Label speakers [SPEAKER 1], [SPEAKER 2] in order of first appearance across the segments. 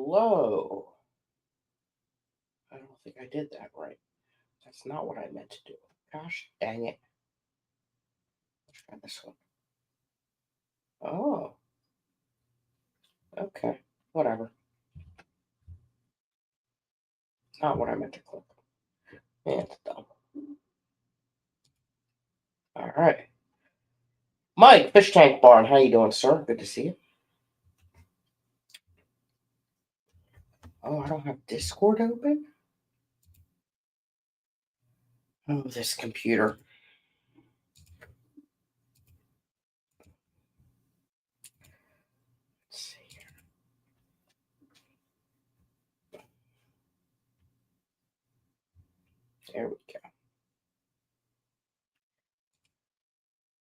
[SPEAKER 1] Hello. I don't think I did that right. That's not what I meant to do. Gosh dang it. Let's try this one. Oh, okay. Whatever. Not what I meant to click. Yeah, it's dumb. All right. Mike, Fish Tank Barn, how you doing, sir? Good to see you. Oh, I don't have Discord open? Oh, this computer. Let's see here. There we go.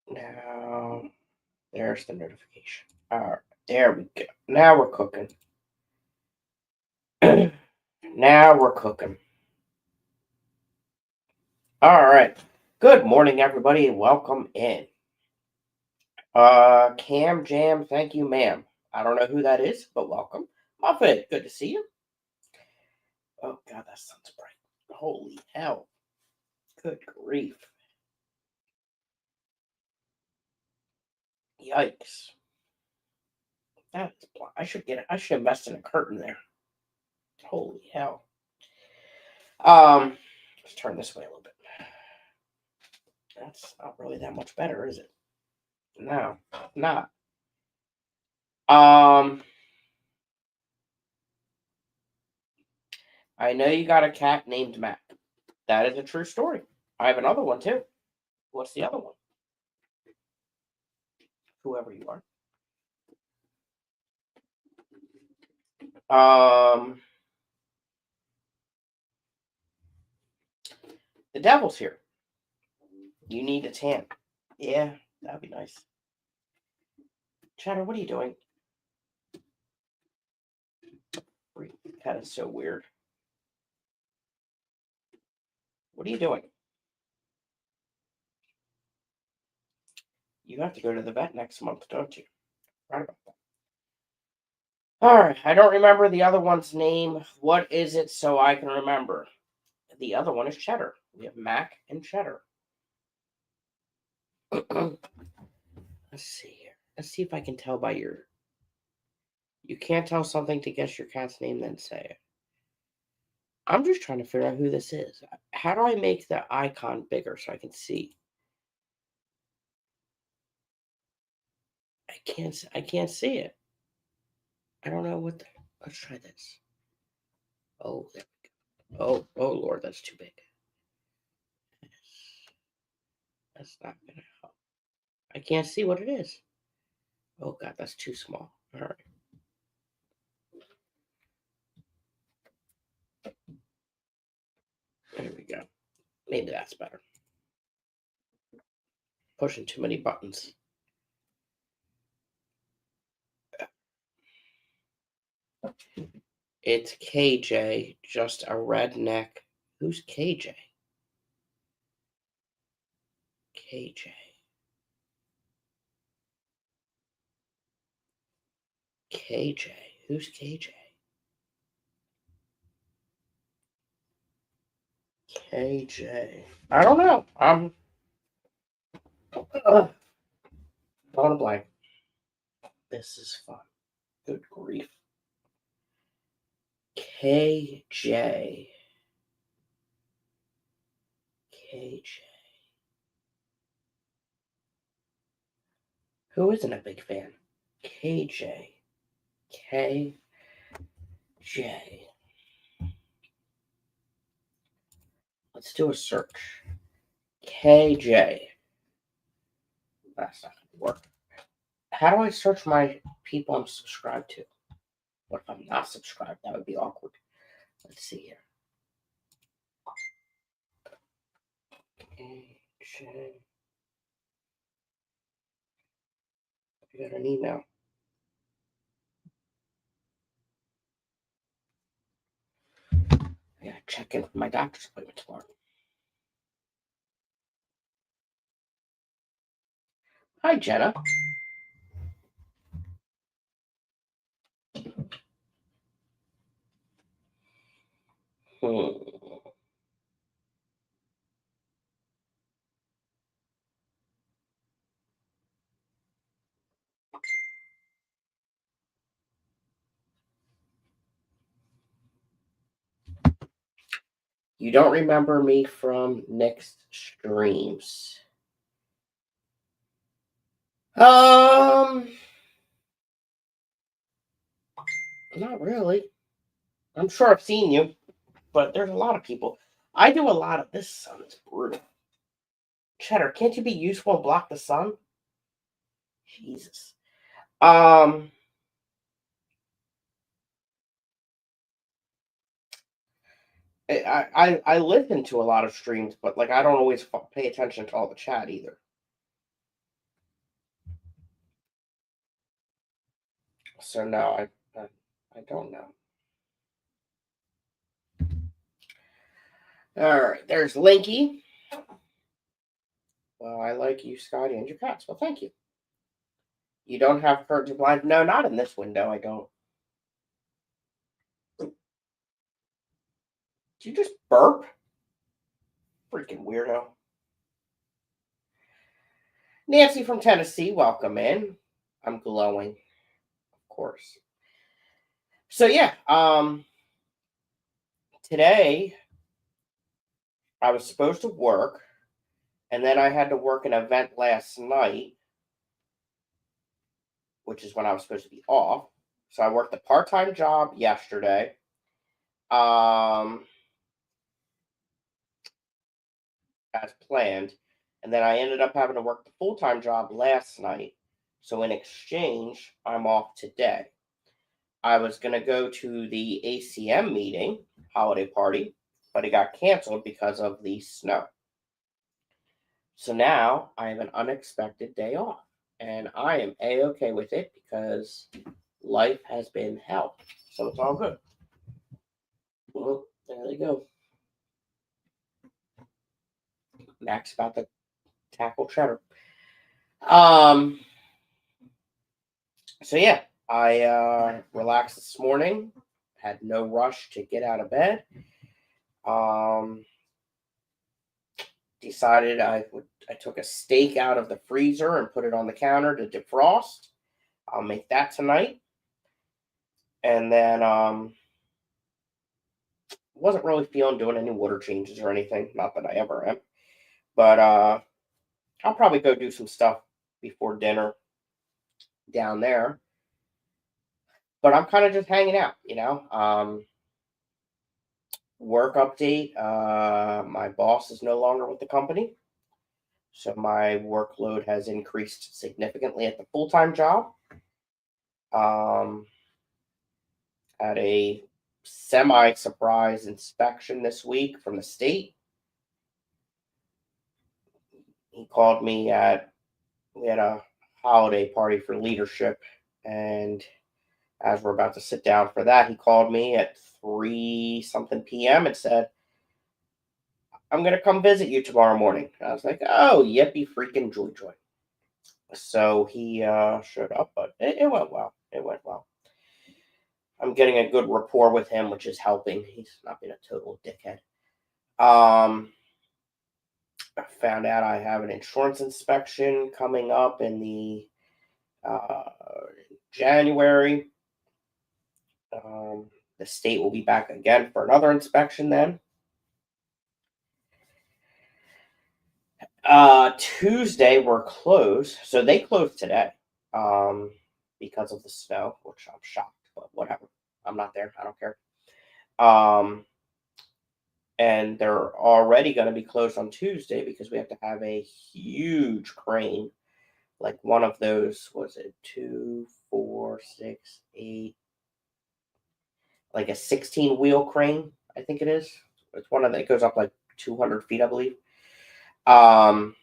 [SPEAKER 1] Now, there's the notification. All right, there we go. Now we're cooking. Now we're cooking. All right. Good morning, everybody, and welcome in. Cam Jam, thank you, ma'am. I don't know who that is, but welcome. Muffet, good to see you. Oh, God, that sun's bright. Holy hell. Good grief. Yikes. That's I should invest in a curtain there. Holy hell. Let's turn this way a little bit. That's not really that much better, is it? No, not. I know you got a cat named Mac. That is a true story. I have another one too. What's the other one? Whoever you are. The devil's here. You need a tan. Yeah, that'd be nice. Chatter, what are you doing? That is so weird. What are you doing? You have to go to the vet next month, don't you? Right about that. All right, I don't remember the other one's name. What is it so I can remember? The other one is Cheddar. We have Mac and Cheddar. Let's see here. Let's see if I can tell by your... You can't tell something to guess your cat's name, then say it. I'm just trying to figure out who this is. How do I make the icon bigger so I can see? I can't see it. I don't know what the... Let's try this. Oh, there we go. Oh Lord, that's too big. That's not gonna help. I can't see what it is. Oh God, that's too small. All right. There we go. Maybe that's better. Pushing too many buttons. It's KJ, just a redneck. Who's KJ? KJ. KJ. Who's KJ? KJ. I don't know. I'm on a blank. This is fun. Good grief. KJ. KJ. Who isn't a big fan? KJ. KJ. Let's do a search. KJ. That's not going to work. How do I search my people I'm subscribed to? What if I'm not subscribed? That would be awkward. Let's see here. KJ. I got an email. I gotta check in for my doctor's appointment tomorrow. Hi, Jenna. You don't remember me from next streams? Not really. I'm sure I've seen you, but there's a lot of people. I do a lot of this. Sun is brutal. Cheddar, can't you be useful and block the sun? Jesus. Um, I listen to a lot of streams, but like I don't always pay attention to all the chat either. So no, I don't know. All right, there's Linky. Well, I like you, Scotty, and your cats. Well, thank you. You don't have curtains blind? No, not in this window. I don't. Did you just burp? Freaking weirdo. Nancy from Tennessee, welcome in. I'm glowing, of course. So yeah, today I was supposed to work, and then I had to work an event last night, which is when I was supposed to be off. So I worked a part-time job yesterday. As planned, and then I ended up having to work the full-time job last night. So in exchange, I'm off today. I was going to go to the ACM meeting, holiday party, but it got canceled because of the snow. So now I have an unexpected day off, and I am A-okay with it because life has been hell. So it's all good. Well, there they go. Max about to tackle Cheddar. So yeah, I relaxed this morning. Had no rush to get out of bed. Decided I took a steak out of the freezer and put it on the counter to defrost. I'll make that tonight. And then wasn't really feeling doing any water changes or anything. Not that I ever am. But I'll probably go do some stuff before dinner down there. But I'm kind of just hanging out, you know. Work update. My boss is no longer with the company. So my workload has increased significantly at the full-time job. Had a semi-surprise inspection this week from the state. He called me we had a holiday party for leadership, and as we're about to sit down for that, he called me at 3 something p.m. and said, I'm going to come visit you tomorrow morning. I was like, oh, yippee freaking joy. So he showed up, but it went well. It went well. I'm getting a good rapport with him, which is helping. He's not being a total dickhead. I found out I have an insurance inspection coming up in the January. The state will be back again for another inspection then. Tuesday we're closed, so they closed today because of the snow, which I'm shocked, but whatever. I'm not there. I don't care. And they're already going to be closed on Tuesday because we have to have a huge crane, like one of those. Was it 2, 4, 6, 8? Like a 16-wheel crane, I think it is. It's one of that goes up like 200 feet, I believe. Oh,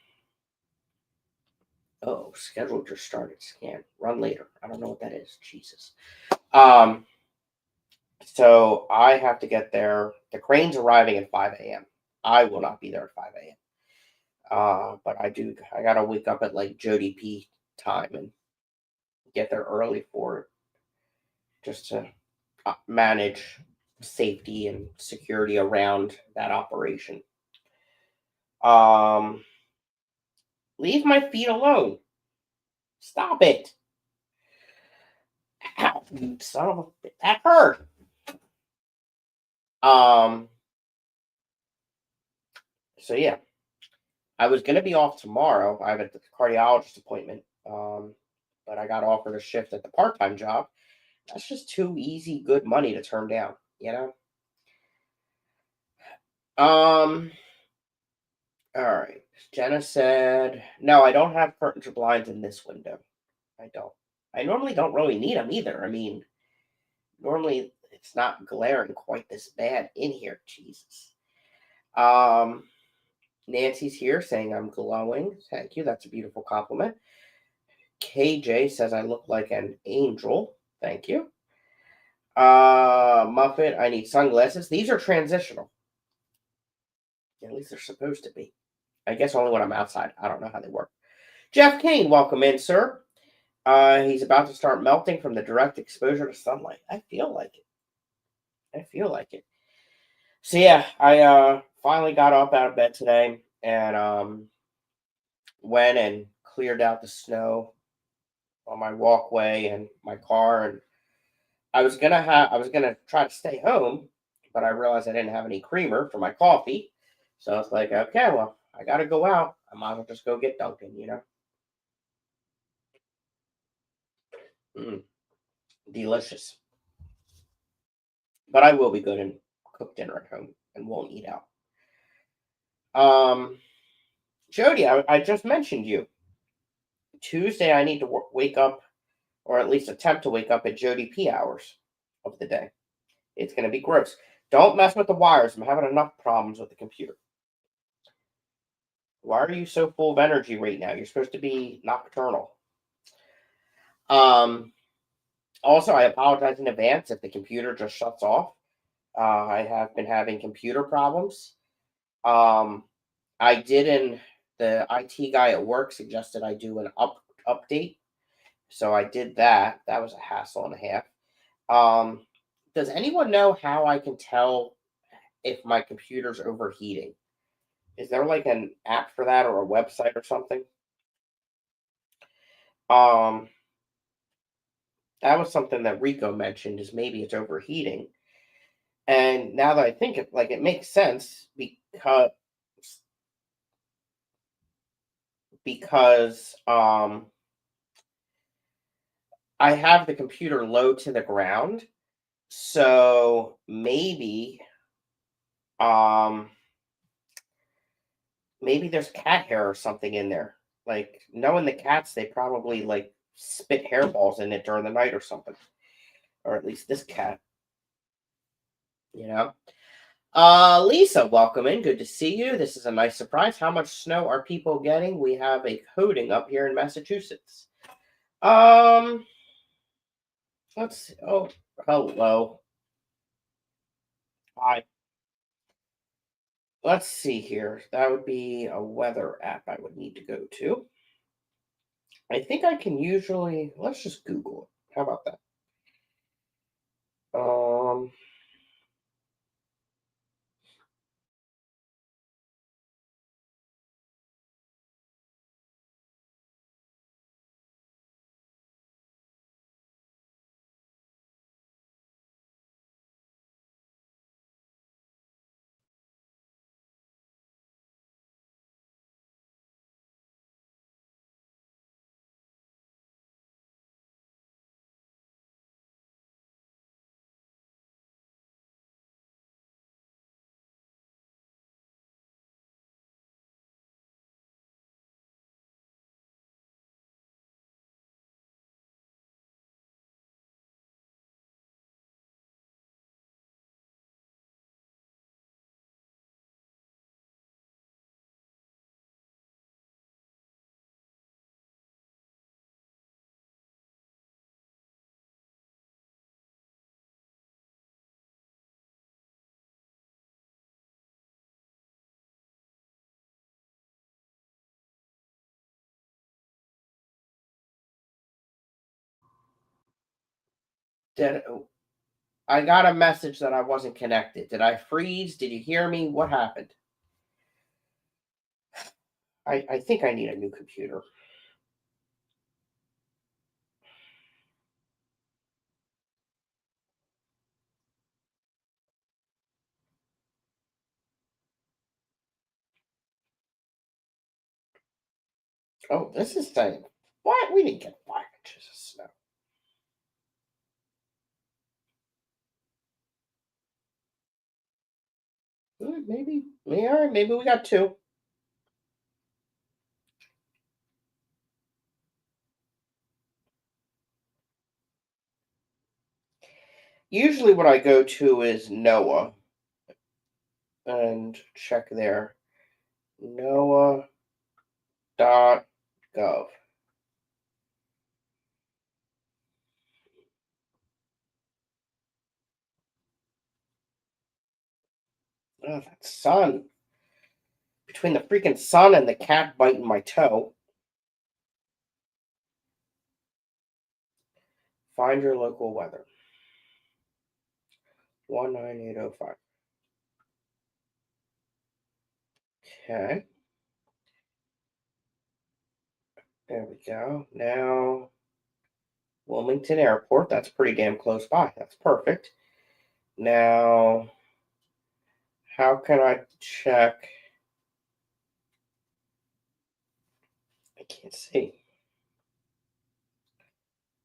[SPEAKER 1] schedule just started. Scan. Run later. I don't know what that is. Jesus. So I have to get there. The crane's arriving at 5 a.m. I will not be there at 5 a.m. But I gotta wake up at like Jody P time and get there early for it, just to manage safety and security around that operation. Um, Leave my feet alone. Stop it. Ow, you son of a, that hurt. Um, so yeah, I was gonna be off tomorrow. I have a cardiologist appointment. But I got offered a shift at the part-time job. That's just too easy, good money to turn down, you know? Um, all right. Jenna said, no, I don't have curtains or blinds in this window. I don't. I normally don't really need them either. I mean, normally it's not glaring quite this bad in here. Jesus. Um, Nancy's here saying I'm glowing. Thank you. That's a beautiful compliment. KJ says I look like an angel. Thank you. Muffet, I need sunglasses. These are transitional. At least they're supposed to be. I guess only when I'm outside. I don't know how they work. Jeff Kane, welcome in, sir. He's about to start melting from the direct exposure to sunlight. I feel like it. I feel like it. So yeah, I finally got up out of bed today and went and cleared out the snow on my walkway and my car, and I was gonna try to stay home, but I realized I didn't have any creamer for my coffee. So I was like, okay, well, I gotta go out. I might as well just go get Dunkin', you know? Mm, delicious. But I will be good and cook dinner at home and won't eat out. Um, Jody, I just mentioned you. Tuesday, I need to wake up, or at least attempt to wake up at Jody P hours of the day. It's going to be gross. Don't mess with the wires. I'm having enough problems with the computer. Why are you so full of energy right now? You're supposed to be nocturnal. Um, Also, I apologize in advance if the computer just shuts off. I have been having computer problems. Um, I did in the IT guy at work suggested I do an update, so I did that. That was a hassle and a half. Um, does anyone know how I can tell if my computer's overheating? Is there like an app for that or a website or something? Um, that was something that Rico mentioned is maybe it's overheating. And now that I think it like it makes sense because I have the computer low to the ground. So um maybe there's cat hair or something in there. Like knowing the cats, they probably like spit hairballs in it during the night or something. Or at least this cat, you know. Lisa, welcome in. Good to see you. This is a nice surprise. How much snow are people getting? We have a coating up here in Massachusetts. Um, let's see. Oh, hello. Hi. Let's see here. That would be a weather app I would need to go to. I think I can usually, let's just Google it. How about that? Um, did, I got a message that I wasn't connected. Did I freeze? Did you hear me? What happened? I think I need a new computer. Oh, this is saying what? We didn't get 5 inches of snow. Maybe, yeah, all right, maybe we got 2. Usually, what I go to is NOAA and check there. NOAA.gov. Oh, that sun. Between the freaking sun and the cat biting my toe. Find your local weather. 19805. Okay. There we go. Now, Wilmington Airport. That's pretty damn close by. That's perfect. Now, how can I check? I can't see.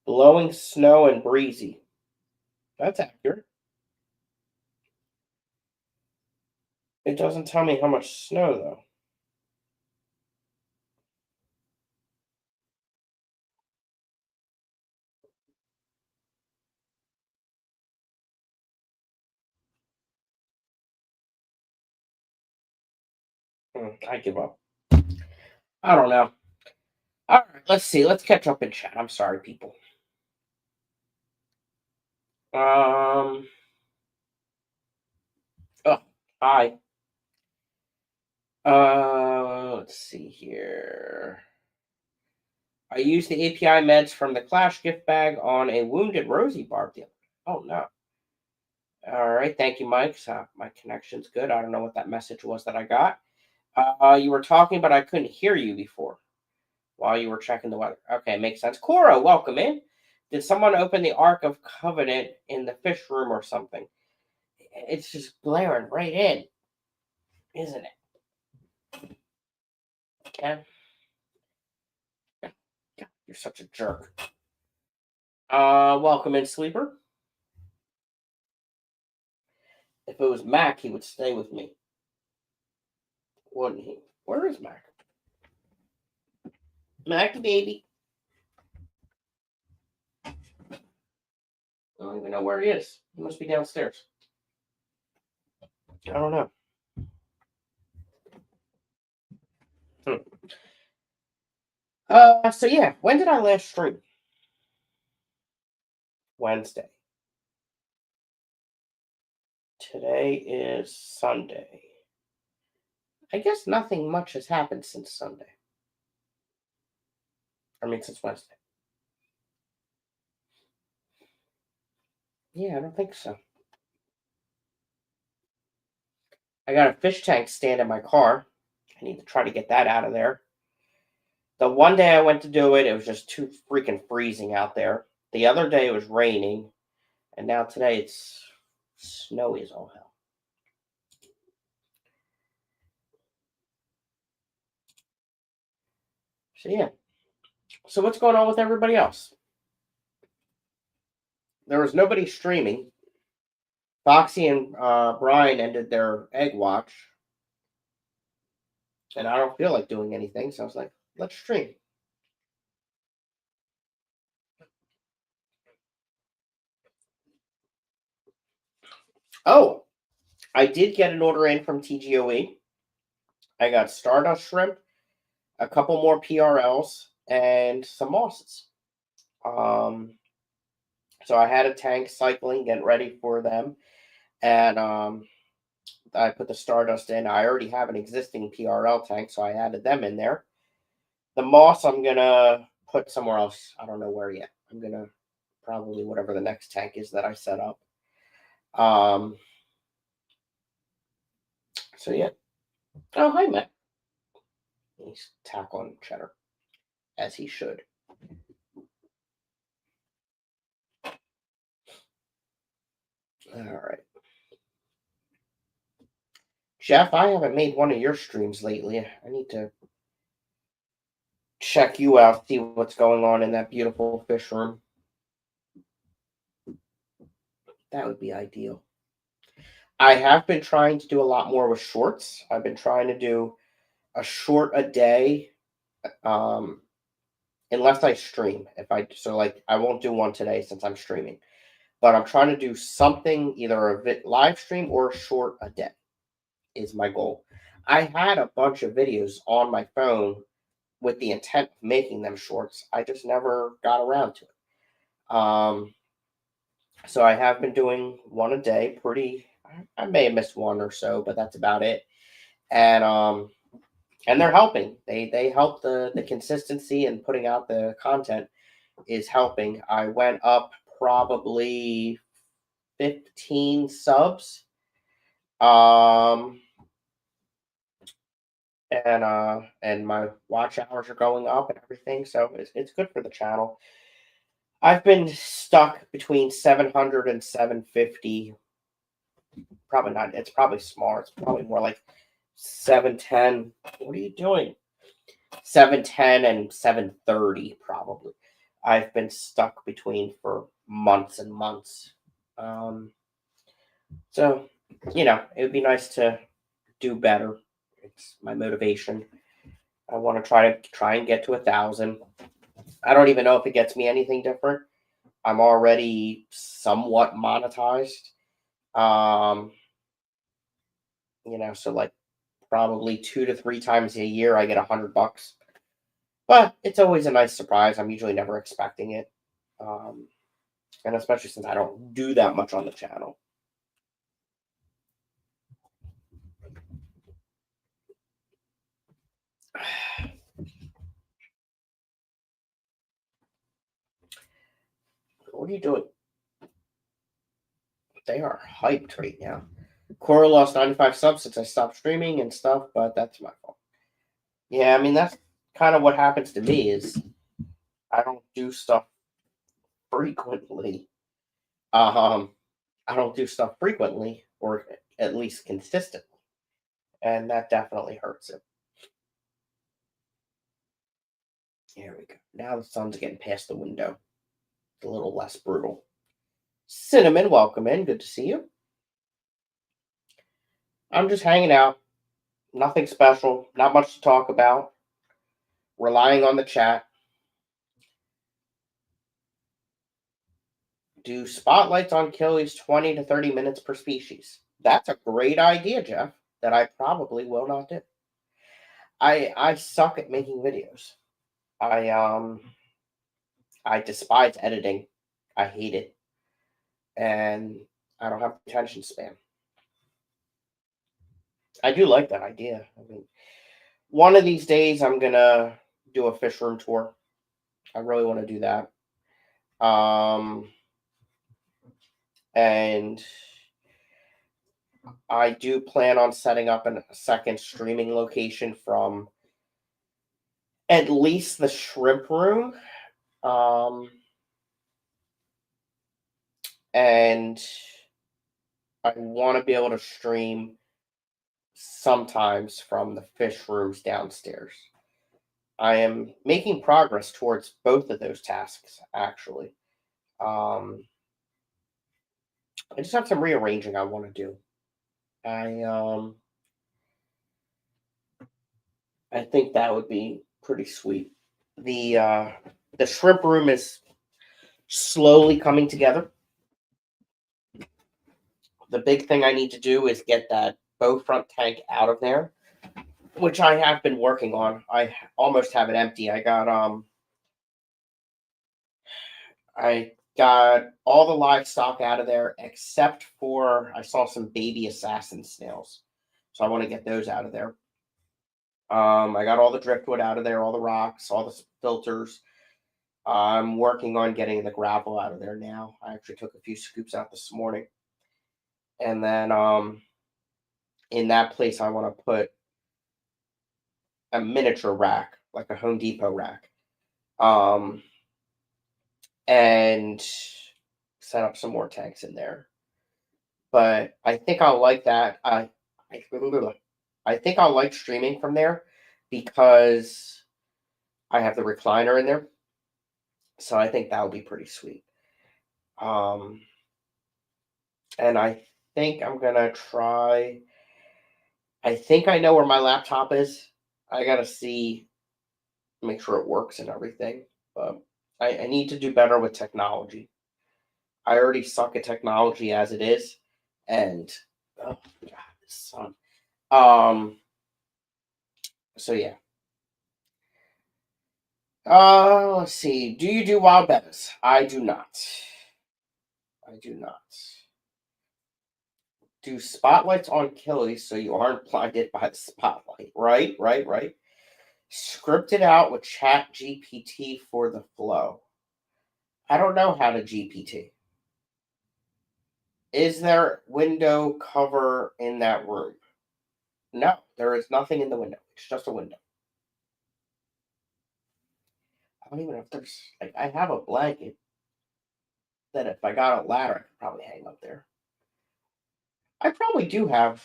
[SPEAKER 1] Blowing snow and breezy. That's accurate. It doesn't tell me how much snow, though. I give up. I don't know. All right, let's see. Let's catch up in chat. I'm sorry, people. Um. Oh, hi. Let's see here. I used the API meds from the Clash gift bag on a wounded Rosie barb deal. Oh no. All right, thank you, Mike. So my connection's good. I don't know what that message was that I got. You were talking, but I couldn't hear you before while you were checking the weather. Okay, makes sense. Cora, welcome in. Did someone open the Ark of Covenant in the fish room or something? It's just glaring right in, isn't it? Yeah. You're such a jerk. Welcome in, sleeper. If it was Mac, he would stay with me, wouldn't he? Where is Mac? Mac, baby. I don't even know where he is. He must be downstairs. I don't know. So yeah, when did I last stream? Wednesday. Today is Sunday. I guess nothing much has happened since Sunday. I mean, since Wednesday. Yeah, I don't think so. I got a fish tank stand in my car. I need to try to get that out of there. The one day I went to do it, it was just too freaking freezing out there. The other day it was raining, and now today it's snowy as all hell. So yeah. So what's going on with everybody else? There was nobody streaming. Foxy and Brian ended their egg watch, and I don't feel like doing anything, so I was like, let's stream. Oh, I did get an order in from TGOE. I got Stardust Shrimp, a couple more PRLs, and some mosses. So I had a tank cycling, getting ready for them, and I put the Stardust in. I already have an existing PRL tank, so I added them in there. The moss I'm gonna put somewhere else. I don't know where yet. I'm gonna probably whatever the next tank is that I set up. Um, so yeah. Oh, hi, Matt. He's tackling Cheddar, as he should. All right. Jeff, I haven't made one of your streams lately. I need to check you out, see what's going on in that beautiful fish room. That would be ideal. I have been trying to do a lot more with shorts. I've been trying to do a short a day, um, unless I stream. If I so like I won't do one today since I'm streaming, but I'm trying to do something either live stream or a short a day is my goal. I had a bunch of videos on my phone with the intent of making them shorts. I just never got around to it. So I have been doing one a day. I may have missed one or so, but that's about it. And and they're helping. They help the consistency and putting out the content is helping. I went up probably 15 subs. Um and my watch hours are going up and everything, so it's good for the channel. I've been stuck between 700 and 750. Probably not. It's probably smaller. It's probably more like 710. What are you doing? 710 and 730 probably. I've been stuck between for months and months. Um, so it would be nice to do better. It's my motivation. I want to try and get to 1,000. I don't even know if it gets me anything different. I'm already somewhat monetized. Um, so like probably 2 to 3 times a year I get $100. But it's always a nice surprise. I'm usually never expecting it. Um, and especially since I don't do that much on the channel. What are you doing? They are hyped right now. Cora lost 95 subs since I stopped streaming and stuff, but that's my fault. Yeah, I mean that's kind of what happens to me is I don't do stuff frequently. I don't do stuff frequently or at least consistently, and that definitely hurts it. Here we go. Now the sun's getting past the window. It's a little less brutal. Cinnamon, welcome in. Good to see you. I'm just hanging out. Nothing special. Not much to talk about. Relying on the chat. Do spotlights on Achilles 20 to 30 minutes per species. That's a great idea, Jeff, that I probably will not do. I suck at making videos. I despise editing. I hate it. And I don't have attention span. I do like that idea. I mean, one of these days I'm gonna do a fish room tour. I really want to do that. And I do plan on setting up a second streaming location from at least the shrimp room. And I want to be able to stream sometimes from the fish rooms downstairs. I am making progress towards both of those tasks, actually. I just have some rearranging I want to do. I think that would be pretty sweet. The shrimp room is slowly coming together. The big thing I need to do is get that bow front tank out of there, which I have been working on. I almost have it empty. I got all the livestock out of there except for I saw some baby assassin snails. So I want to get those out of there. I got all the driftwood out of there, all the rocks, all the filters. I'm working on getting the gravel out of there now. I actually took a few scoops out this morning. And then in that place I want to put a miniature rack, like a Home Depot rack. Um and set up some more tanks in there. But I think I'll like that. I I think I'll like streaming from there because I have the recliner in there. So I think that would be pretty sweet. Um, and I think I'm gonna try. I think I know where my laptop is. I gotta see, make sure it works and everything. But I need to do better with technology. I already suck at technology as it is, and oh god, this sun. Um. So yeah. Let's see. Do you do wild bets? I do not. I do not. Do spotlights on Achilles so you aren't blinded by the spotlight. Right, right, right. Script it out with Chat GPT for the flow. I don't know how to GPT. Is there window cover in that room? No, there is nothing in the window. It's just a window. I don't even know if there's like I have a blanket that if I got a ladder I could probably hang up there. I probably do have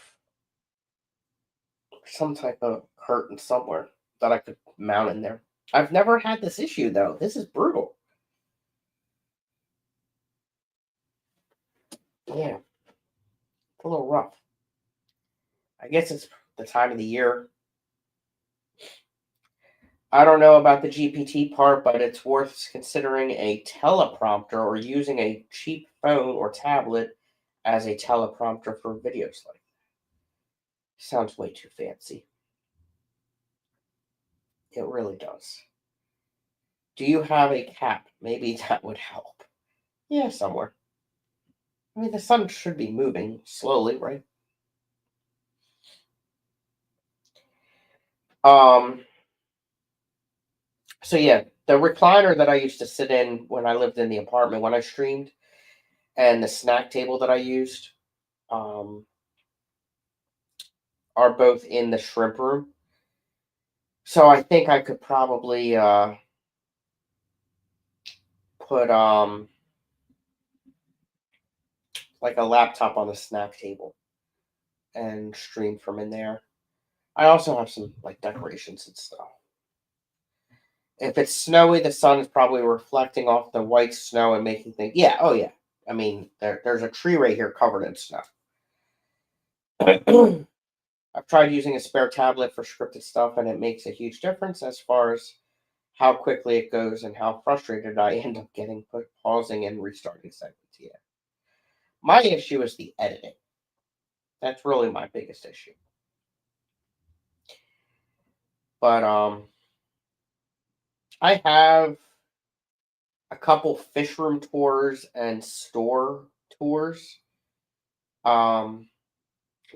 [SPEAKER 1] some type of curtain somewhere that I could mount in there. I've never had this issue though. This is brutal. Yeah, it's a little rough. I guess it's the time of the year. I don't know about the GPT part, but it's worth considering a teleprompter or using a cheap phone or tablet as a teleprompter for videos like that. Sounds way too fancy. It really does. Do you have a cap? Maybe that would help. Yeah, somewhere. I mean, the sun should be moving slowly, right? Um, so yeah, the recliner that I used to sit in when I lived in the apartment when I streamed, and the snack table that I used, um, are both in the shrimp room. So I think I could probably put like a laptop on the snack table and stream from in there. I also have some like decorations and stuff. If it's snowy, the sun is probably reflecting off the white snow and making things. Yeah, oh yeah. I mean, there's a tree right here covered in snow. I've tried using a spare tablet for scripted stuff, and it makes a huge difference as far as how quickly it goes and how frustrated I end up getting put pausing and restarting segments. Yeah, my issue is the editing. That's really my biggest issue. But I have a couple fish room tours and store tours um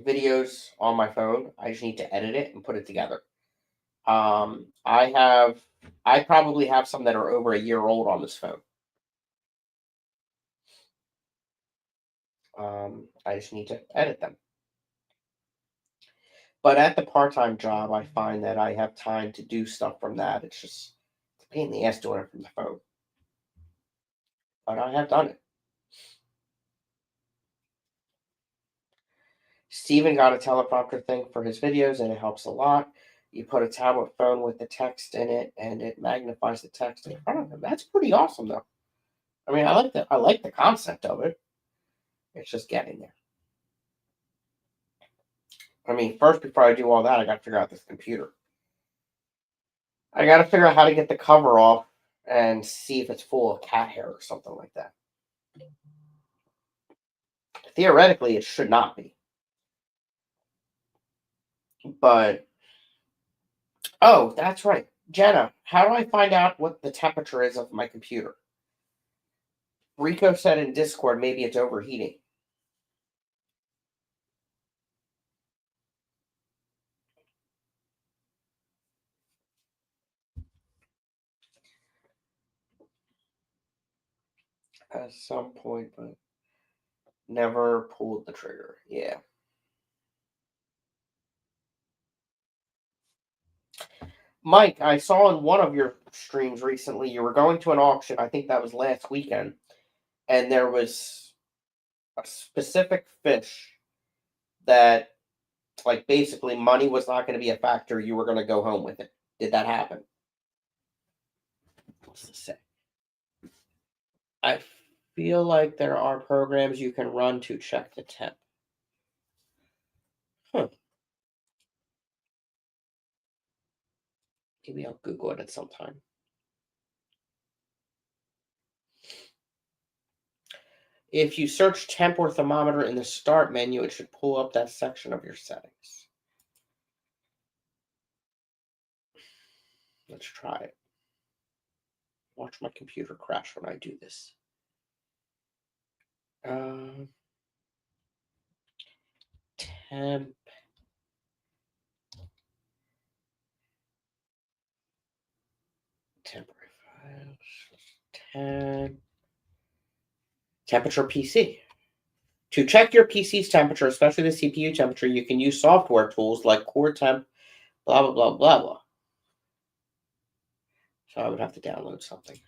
[SPEAKER 1] videos on my phone. I just need to edit it and put it together. I have I probably have some that are over a year old on this phone. I just need to edit them. But at the part-time job, I find that I have time to do stuff from that. It's a pain in the ass doing it from the phone. But I have done it. Steven got a teleprompter thing for his videos and it helps a lot. You put a tablet phone with the text in it and it magnifies the text in front of him. That's pretty awesome though. I mean, I like the concept of it. It's just getting there. I mean, first before I do all that, I got to figure out this computer. I got to figure out how to get the cover off and see if it's full of cat hair or something like that. Theoretically, it should not be. But oh, that's right. Jenna, how do I find out what the temperature is of my computer? Rico said in Discord maybe it's overheating. At some point, but Never pulled the trigger. Yeah. Mike, I saw in one of your streams recently you were going to an auction. I think that was last weekend, and there was a specific fish that, like, basically money was not going to be a factor. You were going to go home with it. Did that happen? What's to say? I feel like there are programs you can run to check the temp. Huh. Maybe I'll Google it at some time. If you search temp or thermometer in the start menu, it should pull up that section of your settings. Let's try it. Watch my computer crash when I do this. Temp. Temporary files. Temp. Temperature PC. To check your PC's temperature, especially the CPU temperature, you can use software tools like Core Temp, blah, blah, blah, blah, blah. So I would have to download something.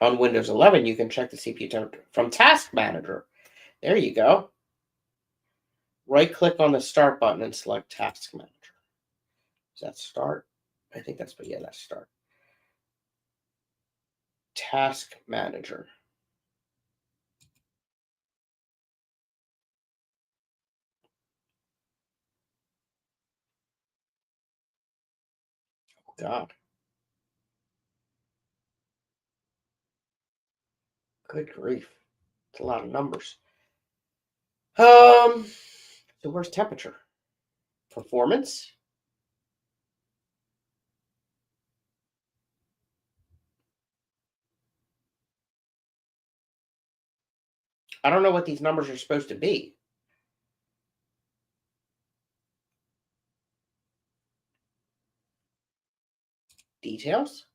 [SPEAKER 1] On Windows 11, you can check the CPU temperature from Task Manager. There you go. Right-click on the Start button and select Task Manager. Is that Start? I think that's, but yeah, that's Start. Task Manager. Oh, God. Good grief. It's a lot of numbers. So where's temperature? Performance? I don't know what these numbers are supposed to be. Details?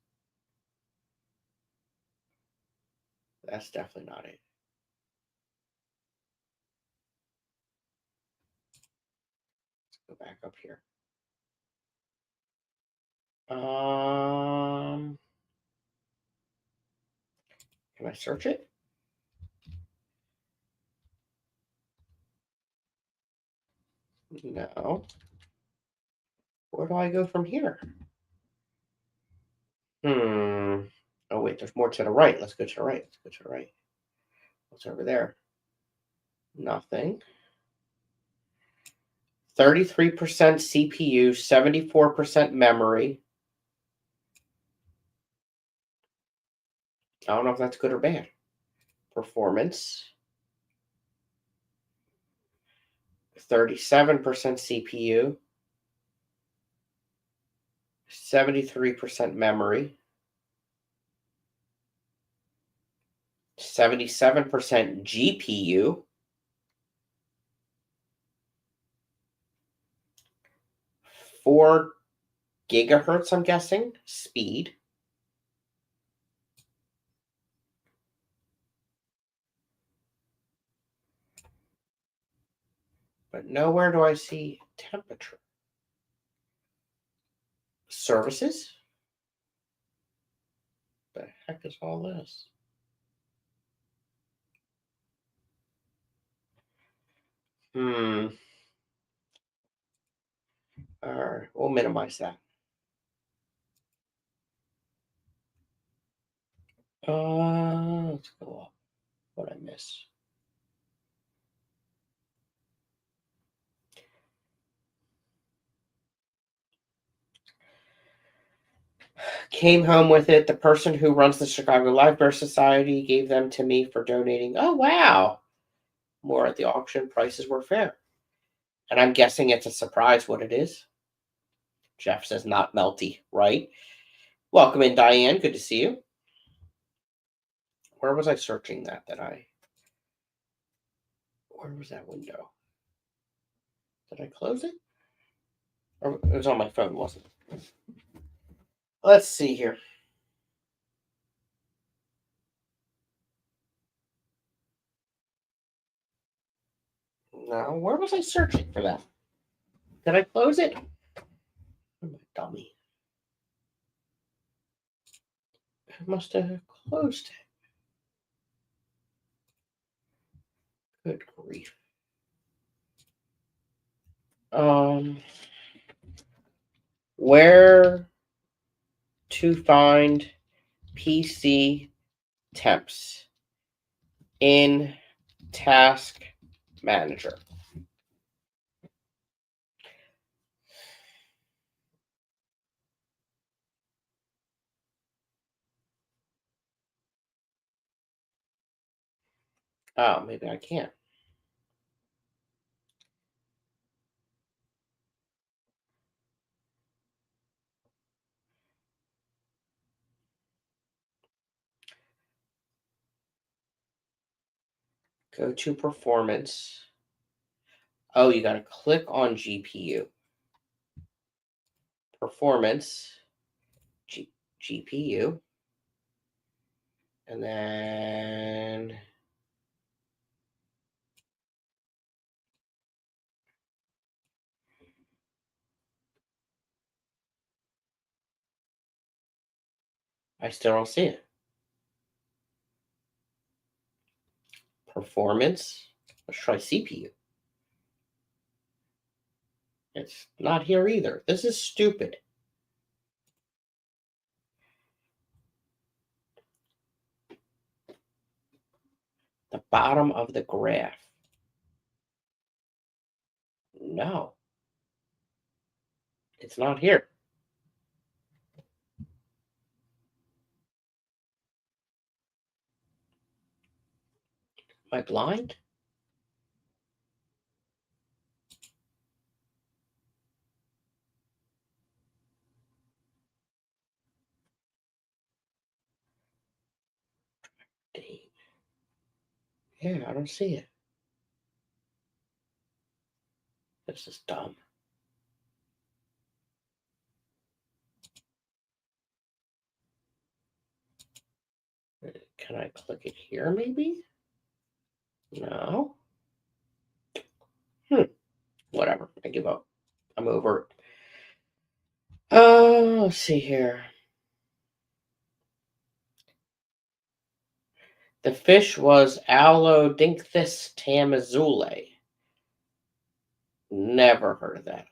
[SPEAKER 1] That's definitely not it. Let's go back up here. Can I search it? No. Where do I go from here? Oh, wait, there's more to the right. Let's go to the right. Let's go to the right. What's over there? Nothing. 33% CPU, 74% memory. I don't know if that's good or bad. Performance. 37% CPU. 73% memory. 77% GPU. 4 gigahertz, I'm guessing, speed. But nowhere do I see temperature. Services? The heck is all this? All right, we'll minimize that. Let's go up. What I miss? Came home with it. The person who runs the Chicago Live Bear Society gave them to me for donating. Oh, wow. More at the auction. Prices were fair. And I'm guessing it's a surprise what it is. Jeff says not melty, right? Welcome in, Diane. Good to see you. Where was I searching that where was that window? Did I close it? Or it was on my phone, wasn't it? Let's see here. No, where was I searching for that? Did I close it? I'm a dummy. I must have closed it. Good grief. Where to find PC temps in Task Manager? Oh, maybe I can't. Go to performance. Oh, you got to click on GPU. Performance, GPU. And then I still don't see it. Performance. Let's try CPU. It's not here either. This is stupid. The bottom of the graph. No. It's not here. Am I blind? Date. Yeah, I don't see it. This is dumb. Can I click it here, maybe? No. Whatever. I give up. I'm over it. Let's see here. The fish was Allodinthus tamazule. Never heard of that.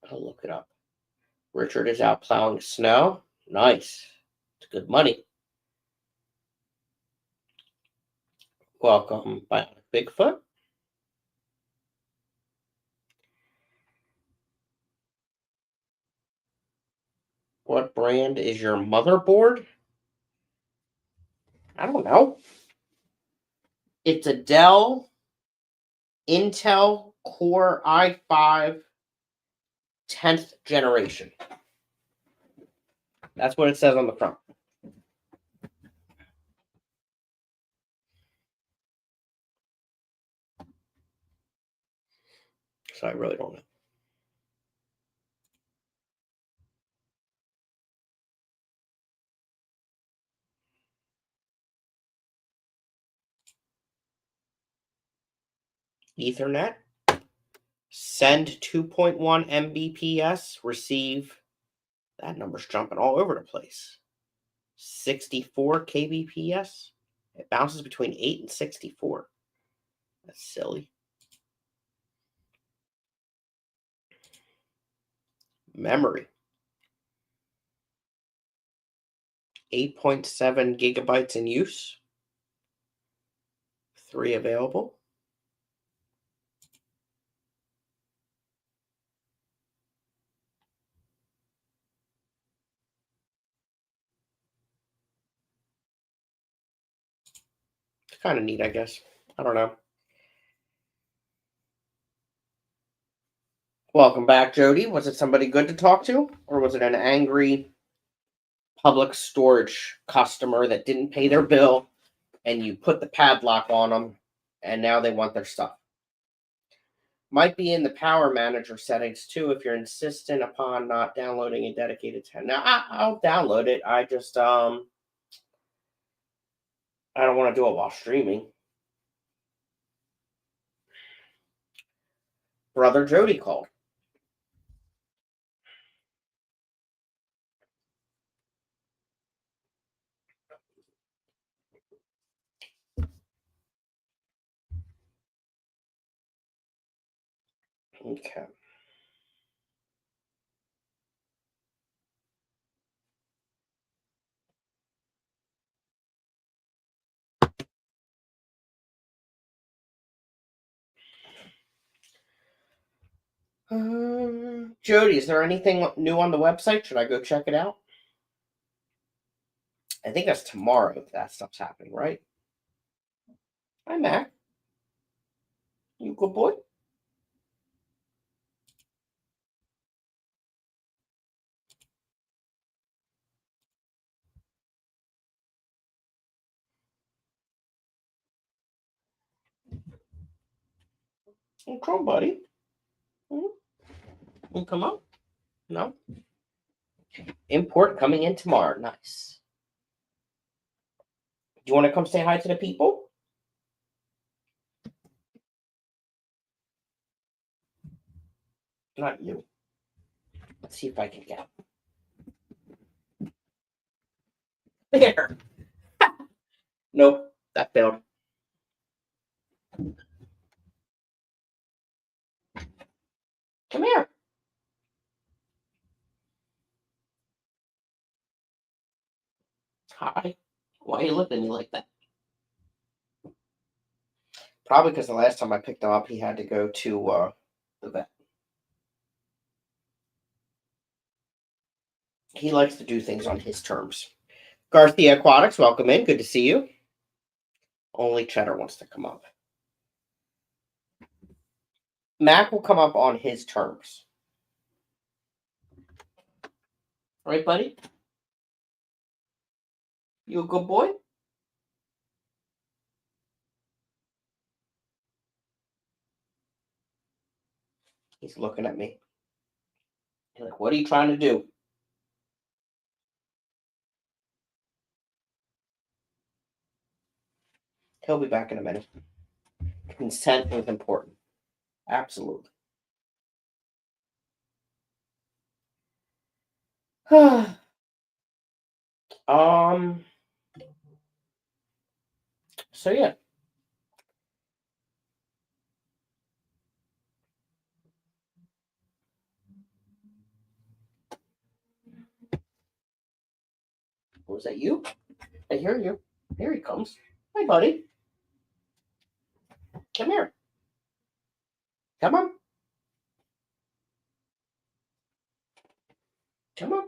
[SPEAKER 1] I'll look it up. Richard is out plowing snow. Nice. It's good money. Welcome, Bionic Bigfoot. What brand is your motherboard? I don't know. It's a Dell Intel Core i5 10th generation. That's what it says on the front. So I really don't know. Ethernet. Send 2.1 Mbps. Receive. That number's jumping all over the place. 64 kbps. It bounces between 8 and 64. That's silly. Memory. 8.7 gigabytes in use. 3 available. It's kind of neat, I guess. I don't know. Welcome back, Jody. Was it somebody good to talk to? Or was it an angry public storage customer that didn't pay their bill and you put the padlock on them and now they want their stuff? Might be in the power manager settings too if you're insistent upon not downloading a dedicated tab. Now I'll download it. I just I don't want to do it while streaming. Brother Jody called. Okay. Jody, is there anything new on the website? Should I go check it out? I think that's tomorrow that stuff's happening, right? Hi, Mac. You good boy? Come on, buddy. You come up? No? Import coming in tomorrow. Nice. Do you want to come say hi to the people? Not you. Let's see if I can get him. There. Nope, that failed. Come here. Hi. Why are you looking at me like that? Probably because the last time I picked him up, he had to go to the vet. He likes to do things on his terms. Garthia Aquatics, welcome in. Good to see you. Only Cheddar wants to come up. Mac will come up on his terms. Right, buddy? You a good boy? He's looking at me. He's like, what are you trying to do? He'll be back in a minute. Consent is important. Absolutely. um. So yeah. Was that you? I hear you. Here he comes. Hi, buddy. Come here. Come on. Come on.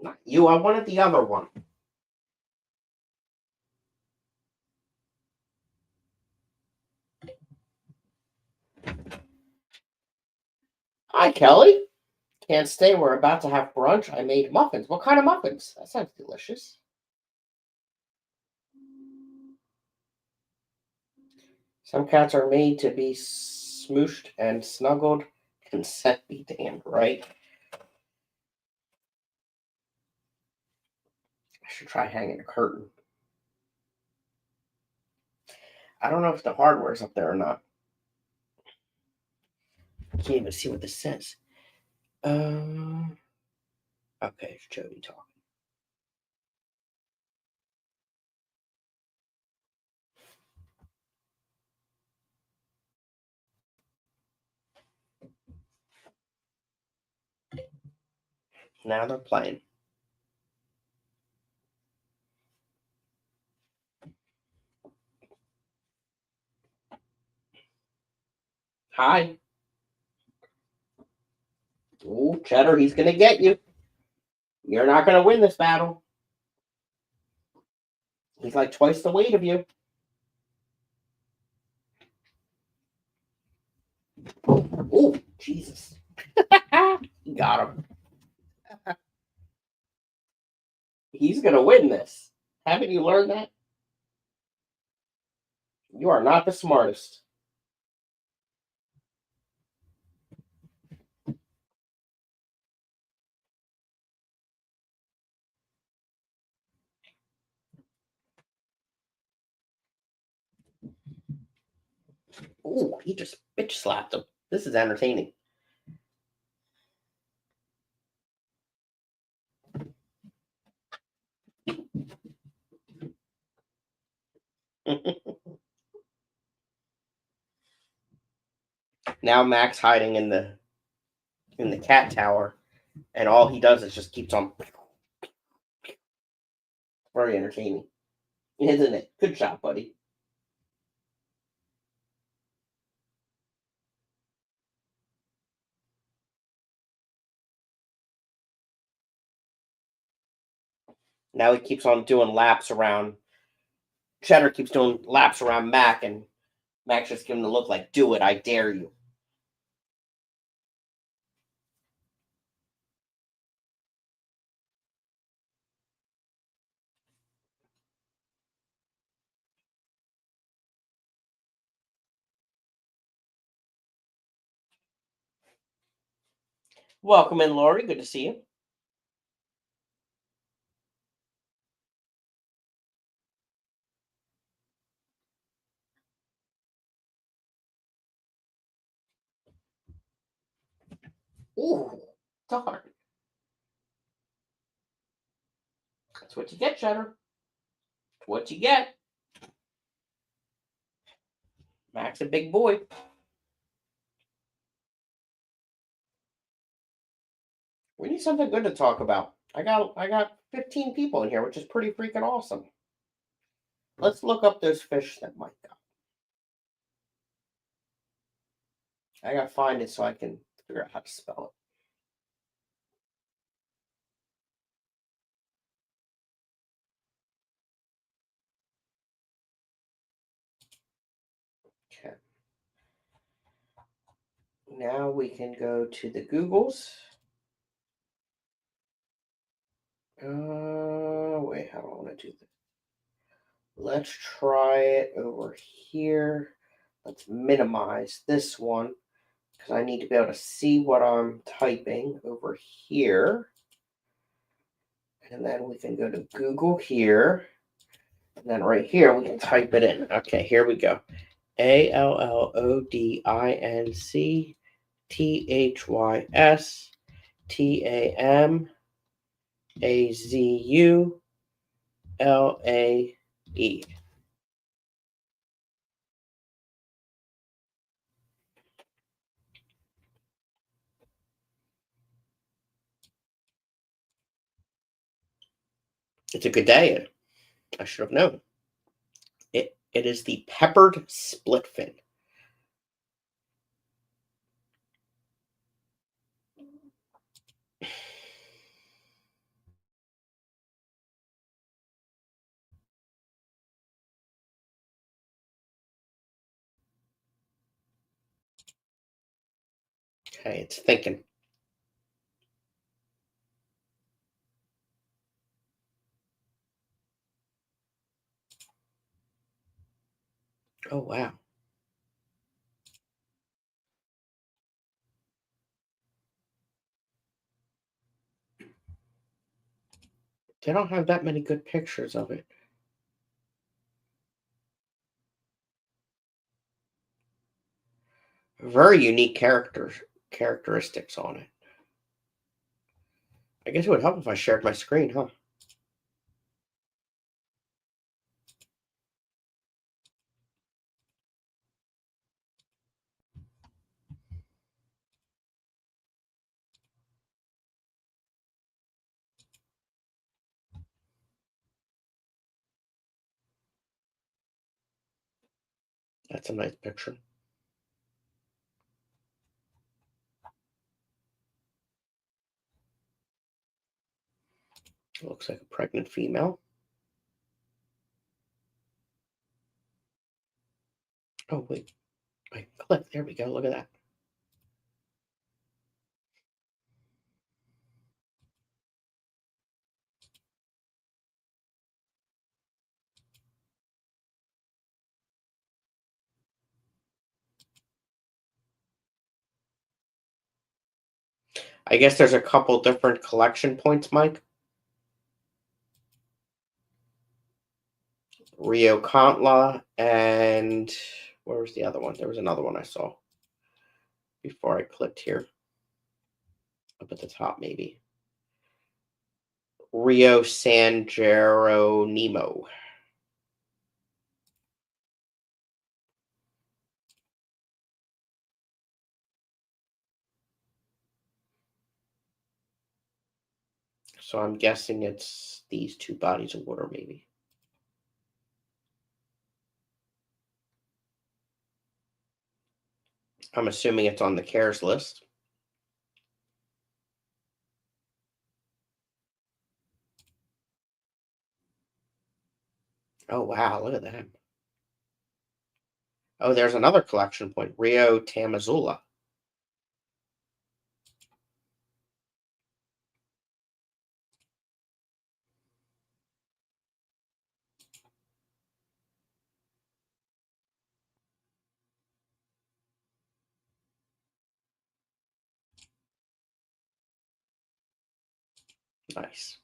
[SPEAKER 1] Not you. I wanted the other one. Hi, Kelly. Can't stay. We're about to have brunch. I made muffins. What kind of muffins? That sounds delicious. Some cats are made to be smooshed and snuggled. Consent be damned, right? I should try hanging a curtain. I don't know if the hardware's up there or not. I can't even see what this says. Okay, it's Jody talking. Now they're playing. Hi. Ooh, Cheddar, he's gonna get you. You're not gonna win this battle. He's like twice the weight of you. Oh, Jesus. You got him. He's gonna win this. Haven't you learned that? You are not the smartest. Ooh, he just bitch slapped him. This is entertaining. Now Max hiding in the cat tower, and all he does is just keeps on. Very entertaining, isn't it? Good job, buddy. Now he keeps on doing laps around. Cheddar keeps doing laps around Mac, and Max just giving him the look like, "Do it, I dare you." Welcome in, Lori. Good to see you. Ooh, darn. That's what you get, Cheddar. That's what you get. Max a big boy. We need something good to talk about. I got 15 people in here, which is pretty freaking awesome. Let's look up those fish that Mike got. I gotta find it so I can figure out how to spell it. Okay. Now we can go to the Googles. Wait, how do I want to do this? Let's try it over here. Let's minimize this one because I need to be able to see what I'm typing over here. And then we can go to Google here. And then right here, we can type it in. Okay, here we go. ALLODINCTHYSTAMAZULAE. It's a good day. I should have known. It is the peppered splitfin. Okay, it's thinking. Oh, wow. They don't have that many good pictures of it. Very unique characteristics on it. I guess it would help if I shared my screen, huh? That's a nice picture. Looks like a pregnant female. Oh, wait. I click. There we go. Look at that. I guess there's a couple different collection points, Mike. Rio Kantla and Where was the other one? There was another one I saw before I clicked here. Up at the top, maybe. Rio San Geronimo. So I'm guessing it's these two bodies of water, maybe. I'm assuming it's on the cares list. Oh, wow. Look at that. Oh, there's another collection point. Rio Tamazula. Nice.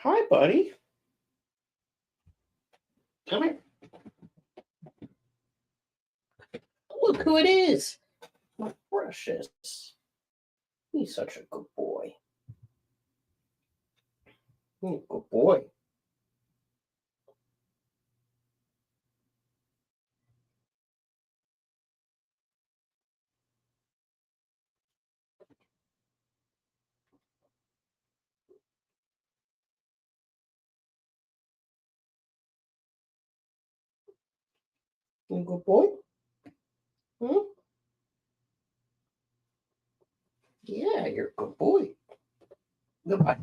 [SPEAKER 1] Hi, buddy. Come here. Look who it is. My precious. He's such a good boy. Good boy. Good boy. Hmm? Yeah, you're a good boy. Goodbye.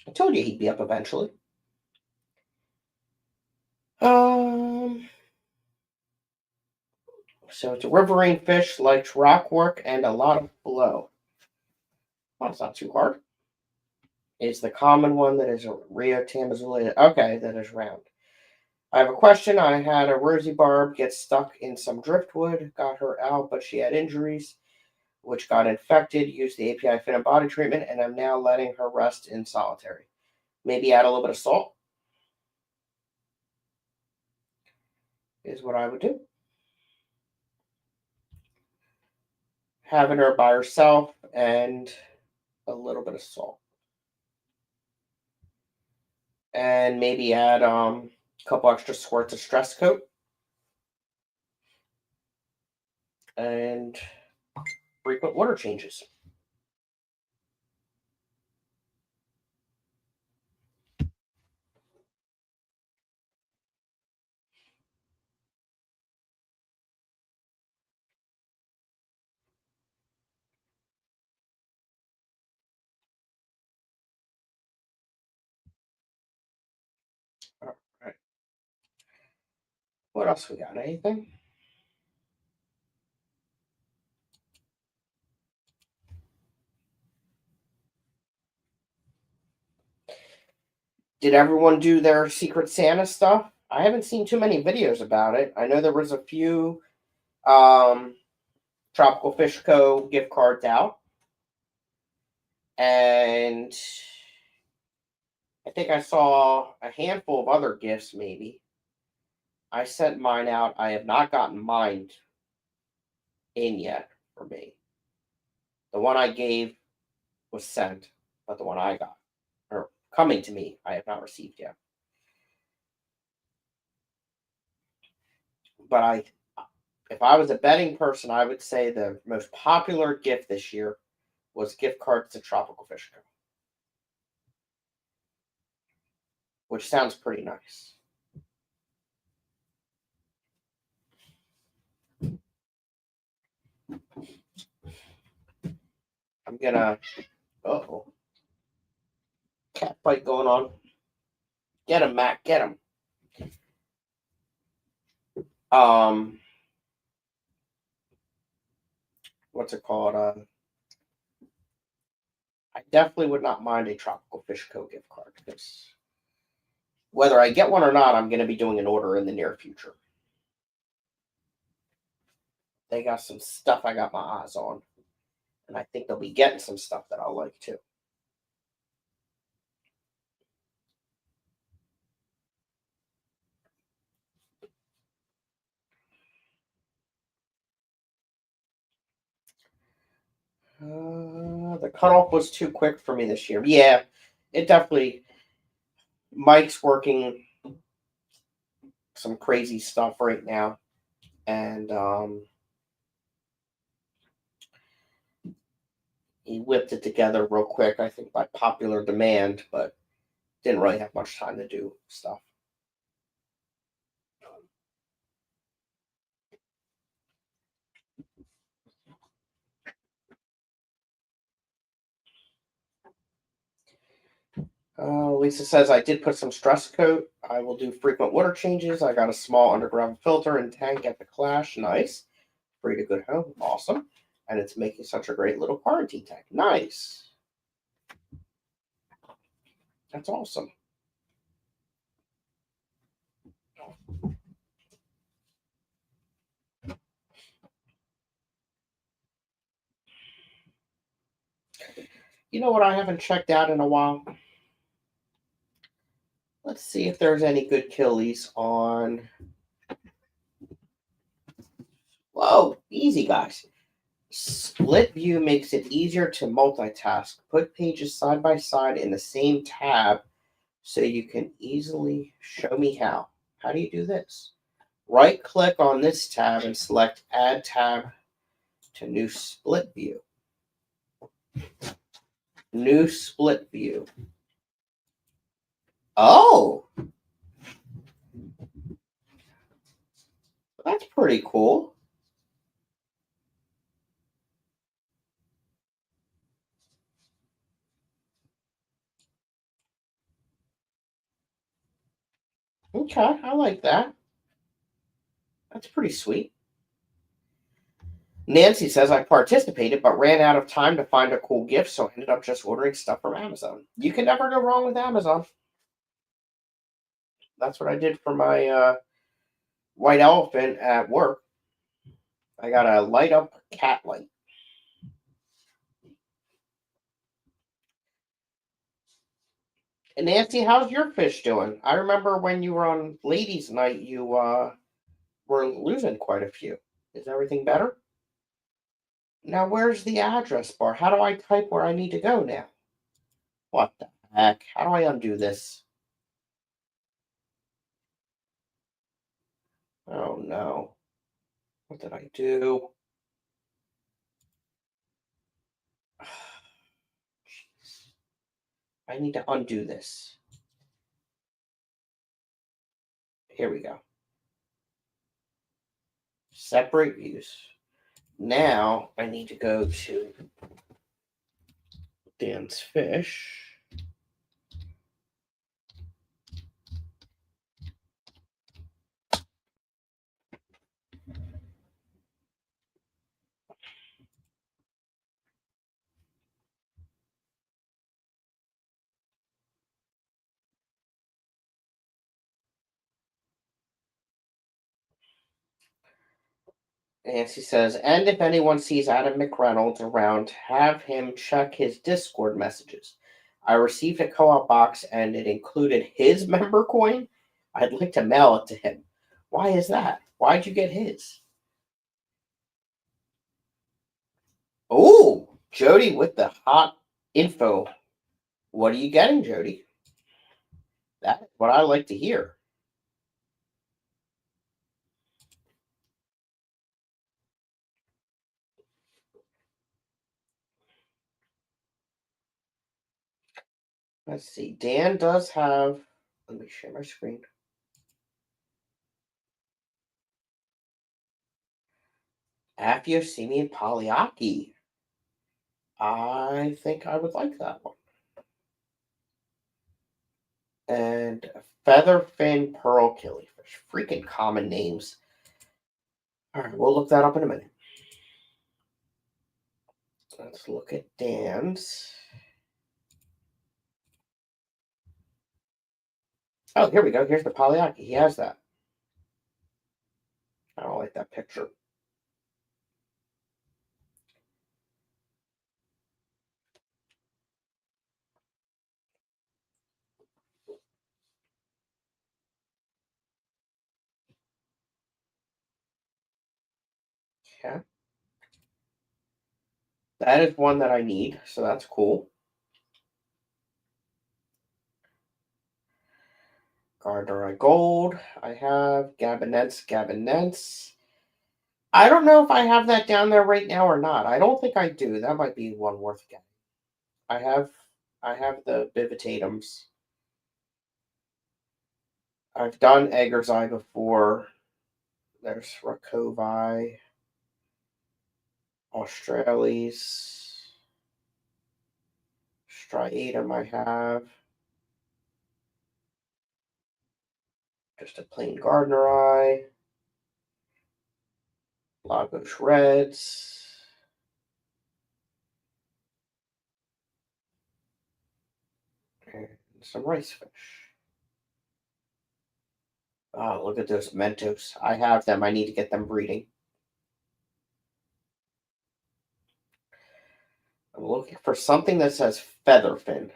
[SPEAKER 1] I told you he'd be up eventually. So it's a riverine fish, likes rock work and a lot of flow. Well, it's not too hard. It's the common one that is a Rio Tamazula. Okay, that is round. I have a question. I had a rosy barb get stuck in some driftwood, got her out, but she had injuries, which got infected. Used the API Fin and Body treatment, and I'm now letting her rest in solitary. Maybe add a little bit of salt is what I would do. Having her by herself and a little bit of salt. And maybe add a couple extra squirts of stress coat. And frequent water changes. All right. What else we got? Anything? Did everyone do their Secret Santa stuff? I haven't seen too many videos about it. I know there was a few Tropical Fish Co. gift cards out. And I think I saw a handful of other gifts, maybe. I sent mine out. I have not gotten mine in yet for me. The one I gave was sent, but the one I got, or coming to me, I have not received yet. But if I was a betting person, I would say the most popular gift this year was gift cards to Tropical Fish Co., which sounds pretty nice. I'm gonna. Oh, cat fight going on. Get him, Matt. Get him. Um, what's it called? I definitely would not mind a Tropical Fish Co. gift card because whether I get one or not, I'm going to be doing an order in the near future. they got some stuff I got my eyes on. And I think they'll be getting some stuff that I'll like too. The cutoff was too quick for me this year. Yeah, it definitely. Mike's working some crazy stuff right now, and he whipped it together real quick. I think by popular demand, but didn't really have much time to do stuff. Lisa says I did put some stress coat. I will do frequent water changes. I got a small underground filter and tank at the Clash. Nice. Free to good home. Awesome. And it's making such a great little quarantine tank. Nice. That's awesome. You know what I haven't checked out in a while? Let's see if there's any good killies on. Whoa, easy guys. Split view makes it easier to multitask. Put pages side by side in the same tab so you can easily show me how. How do you do this? Right click on this tab and select Add Tab to New Split View. New Split View. Oh, that's pretty cool. Okay, I like that. That's pretty sweet. Nancy says I participated but ran out of time to find a cool gift, so I ended up just ordering stuff from Amazon. You can never go wrong with Amazon. That's what I did for my white elephant at work. I got a light up cat light. And Nancy, how's your fish doing? I remember when you were on ladies' night, you were losing quite a few. Is everything better? Now, where's the address bar? How do I type where I need to go now? What the heck? How do I undo this? Oh no. What did I do? Jeez. I need to undo this. Here we go. Separate views. Now I need to go to Dan's Fish. Nancy says, and if anyone sees Adam McReynolds around, have him check his Discord messages. I received a co-op box and it included his member coin. I'd like to mail it to him. Why is that? Why'd you get his? Oh, Jody with the hot info. What are you getting, Jody? That's what I like to hear. Let's see. Dan does have. Let me share my screen. Affiosemi Poliaki. I think I would like that one. And Featherfin Pearl Killifish. Freaking common names. All right, we'll look that up in a minute. Let's look at Dan's. Oh, here we go. Here's the Poliaki. He has that. I don't like that picture. Okay. That is one that I need, so that's cool. Gardner Gold. I have Gabonets. I don't know if I have that down there right now or not. I don't think I do. That might be one worth getting. I have the Vivitatums. I've done Egger's Eye before. There's Rakovi, Australis, Striatum I have. Just a plain Gardner Eye. Lagos Reds. And some rice fish. Oh, look at those Mentos. I have them. I need to get them breeding. I'm looking for something that says Featherfin.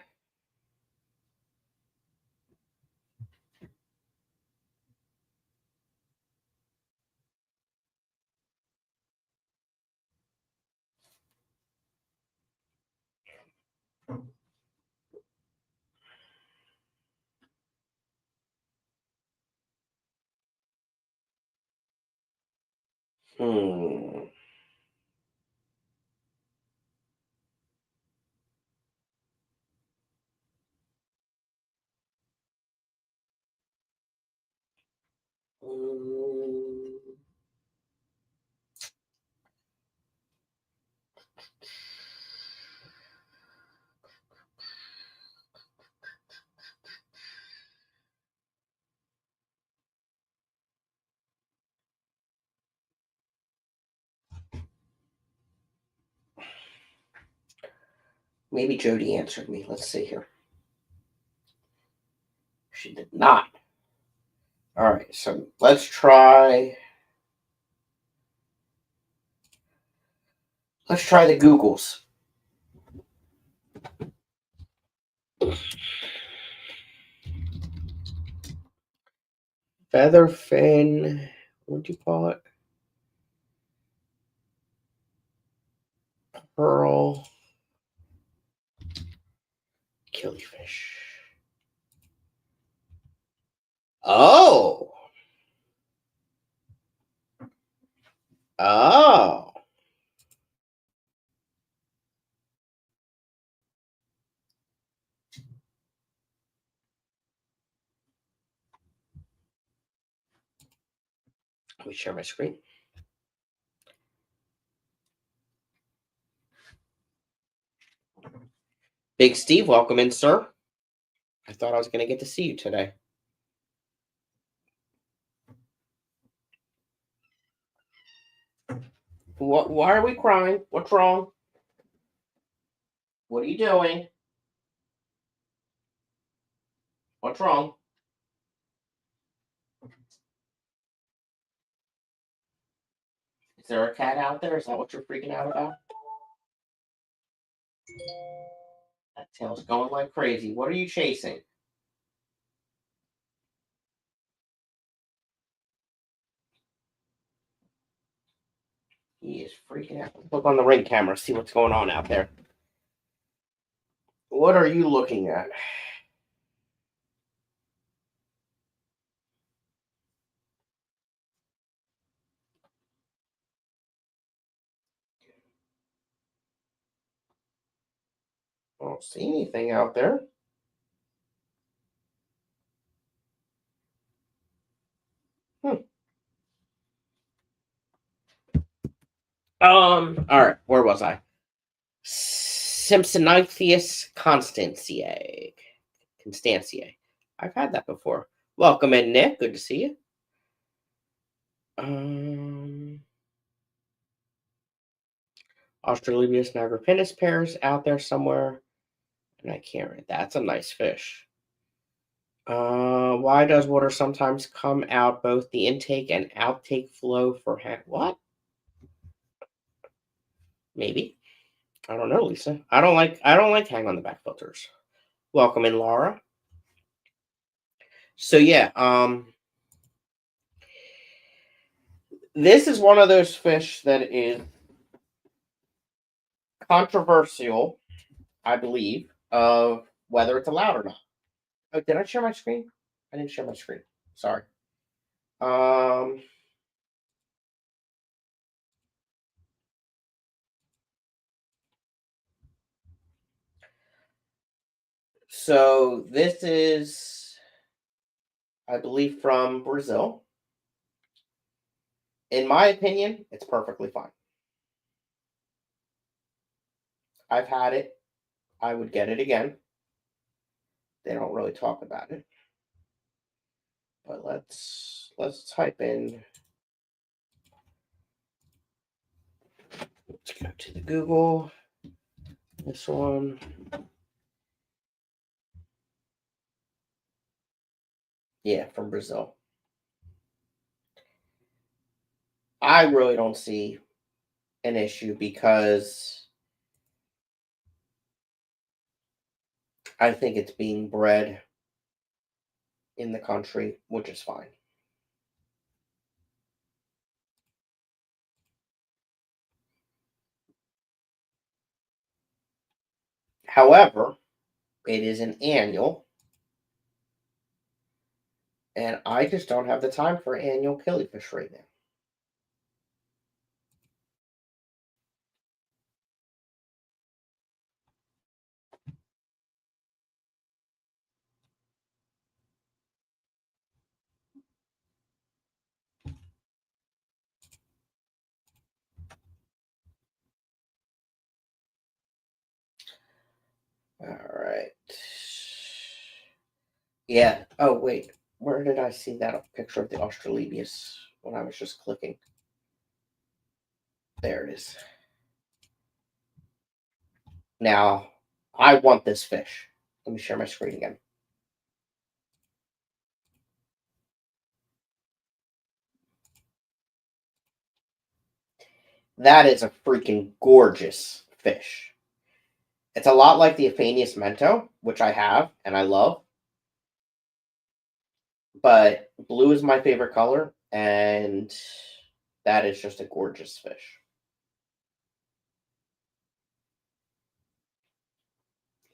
[SPEAKER 1] Hmm. Maybe Jody answered me. Let's see here. She did not. All right, so let's try. Let's try the Googles. Featherfin. What do you call it? Pearl. Killifish. Oh. Oh. Let me share my screen. Big Steve, welcome in, sir. I thought I was going to get to see you today. What? Why are we crying? What's wrong? What are you doing? What's wrong? Is there a cat out there? Is that what you're freaking out about? That tail's going like crazy. What are you chasing? He is freaking out. Look on the ring camera, see what's going on out there. What are you looking at? I don't see anything out there. All right, where was I? Simpsonitis constantiae. I've had that before. Welcome in, Nick. Good to see you. Australubus nigripinus pairs out there somewhere, and I can't read. That's a nice fish. Why does water sometimes come out both the intake and outtake flow for what? Maybe. I don't know, Lisa. I don't like hang on the back filters. Welcome in, Laura. So yeah, This is one of those fish that is controversial, I believe, of whether it's allowed or not. Oh, did I share my screen? I didn't share my screen. Sorry. Um, so this is, I believe, from Brazil. In my opinion, it's perfectly fine. I've had it. I would get it again. They don't really talk about it. But let's type in. Let's go to the Google. This one. Yeah, from Brazil. I really don't see an issue because I think it's being bred in the country, which is fine. However, it is an annual, and I just don't have the time for annual killifish right now. All right. Yeah. Oh, wait. Where did I see that picture of the Australibius when I was just clicking? There it is. Now, I want this fish. Let me share my screen again. That is a freaking gorgeous fish. It's a lot like the Aphanius mento, which I have and I love. But blue is my favorite color, and that is just a gorgeous fish.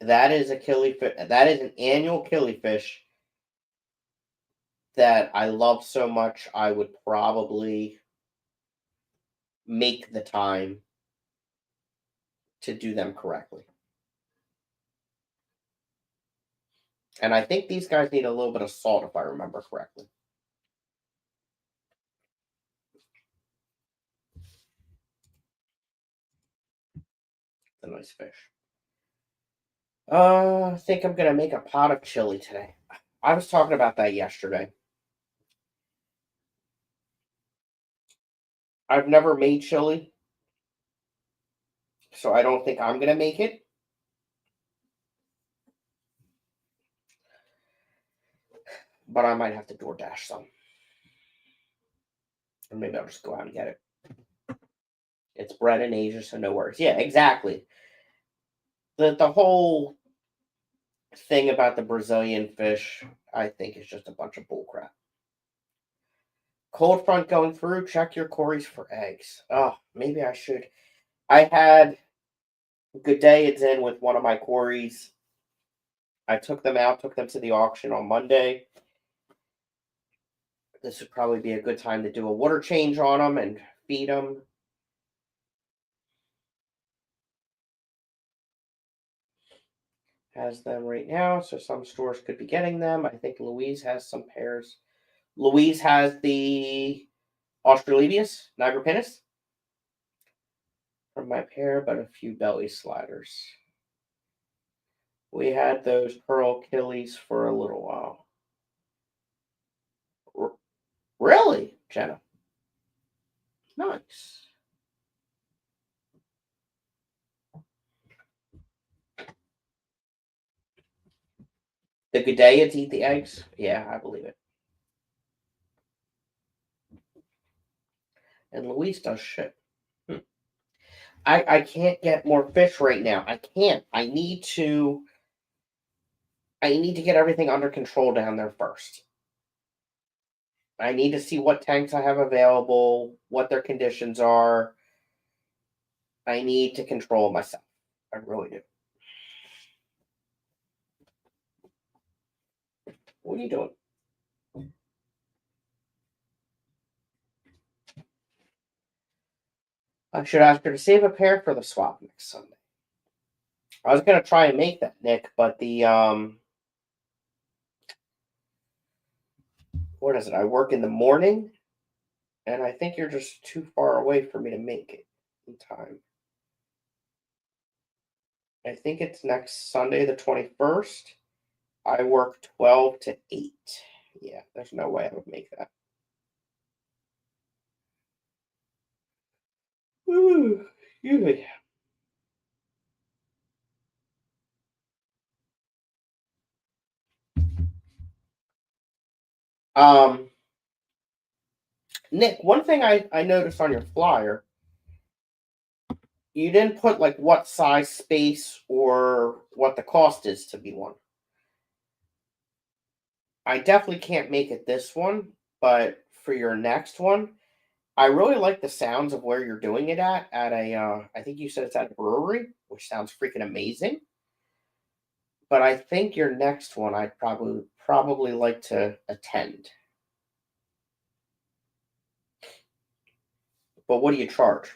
[SPEAKER 1] That is a killifish. That is an annual killifish that I love so much. I would probably make the time to do them correctly. And I think these guys need a little bit of salt, if I remember correctly. It's a nice fish. I think I'm gonna make a pot of chili today. I was talking about that yesterday. I've never made chili, so I don't think I'm gonna make it. But I might have to DoorDash some. Or maybe I'll just go out and get it. It's bred in Asia, so no worries. Yeah, exactly. The whole thing about the Brazilian fish, I think, is just a bunch of bullcrap. Cold front going through. Check your Corys for eggs. Oh, maybe I should. I had Good Day It's in with one of my Corys. I took them out, took them to the auction on Monday. This would probably be a good time to do a water change on them and feed them. Has them right now, so some stores could be getting them. I think Louise has some pairs. Louise has the Australibius nigropinus from my pair, but a few belly sliders. We had those pearl killies for a little while. Really, Jenna? Nice. The Gudeians eat the eggs? Yeah, I believe it. And Louise does shit. I can't get more fish right now. I can't. I need to get everything under control down there first. I need to see what tanks I have available, what their conditions are. I need to control myself. I really do. What are you doing? I should ask her to save a pair for the swap next Sunday. I was gonna try and make that, Nick, but the what is it? I work in the morning, and I think you're just too far away for me to make it in time. I think it's next Sunday, the 21st. I work 12 to 8. Yeah, there's no way I would make that. Ooh, excuse me. Um, Nick, one thing I noticed on your flyer, you didn't put like what size space or what the cost is to be one. I definitely can't make it this one, but for your next one, I really like the sounds of where you're doing it at a I think you said it's at a brewery, which sounds freaking amazing. But I think your next one I'd probably like to attend. But what do you charge?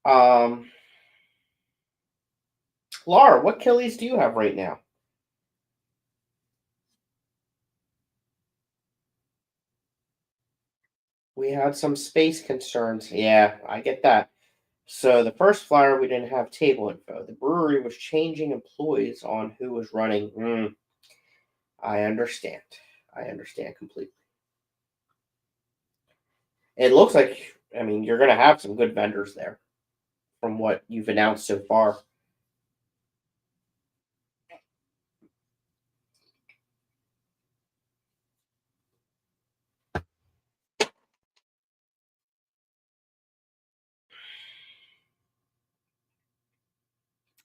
[SPEAKER 1] Um, Laura, what killies do you have right now? We had some space concerns. Yeah, I get that. So the first flyer we didn't have table info. The brewery was changing employees on who was running. I understand. I understand completely. It looks like I mean you're gonna have some good vendors there from what you've announced so far.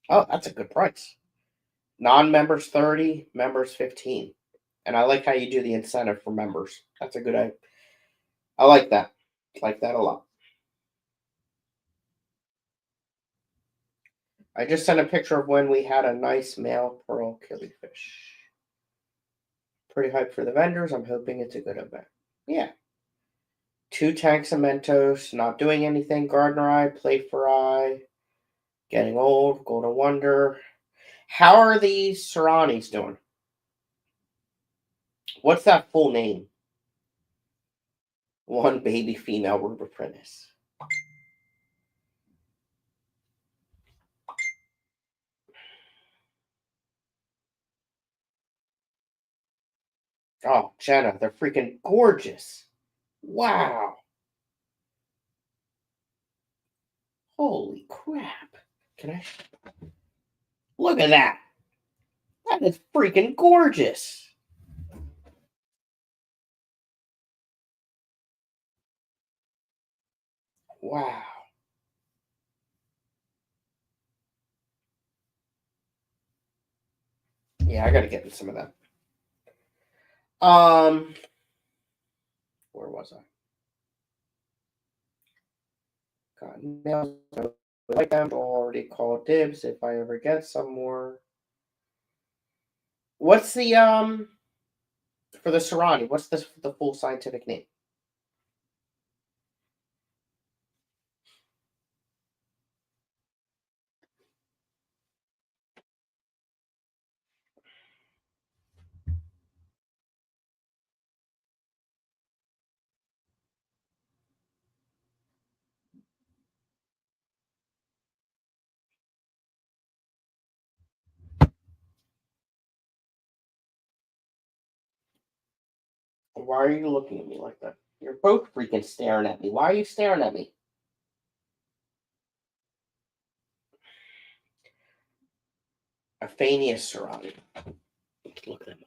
[SPEAKER 1] Oh, that's a good price. Non-members 30, members 15. And I like how you do the incentive for members. That's a good idea. I like that. Like that a lot. I just sent a picture of when we had a nice male pearl killifish. Pretty hyped for the vendors. I'm hoping it's a good event. Yeah. Two tanks of Mentos, not doing anything. Gardener Eye, Playful Eye, Getting Old, Golden Wonder. How are these Serranis doing? What's that full name? One baby female Rubiprintis. Oh, Jenna, they're freaking gorgeous. Wow. Holy crap. Can I? Look at that. That is freaking gorgeous. Wow. Yeah, I gotta get in some of that. Um, where was I? God, nails. I like them. Already called dibs. If I ever get some more. What's the for the Serrani? What's the full scientific name? Why are you looking at me like that? You're both freaking staring at me. Why are you staring at me? Aphanius Serrani. Look at them.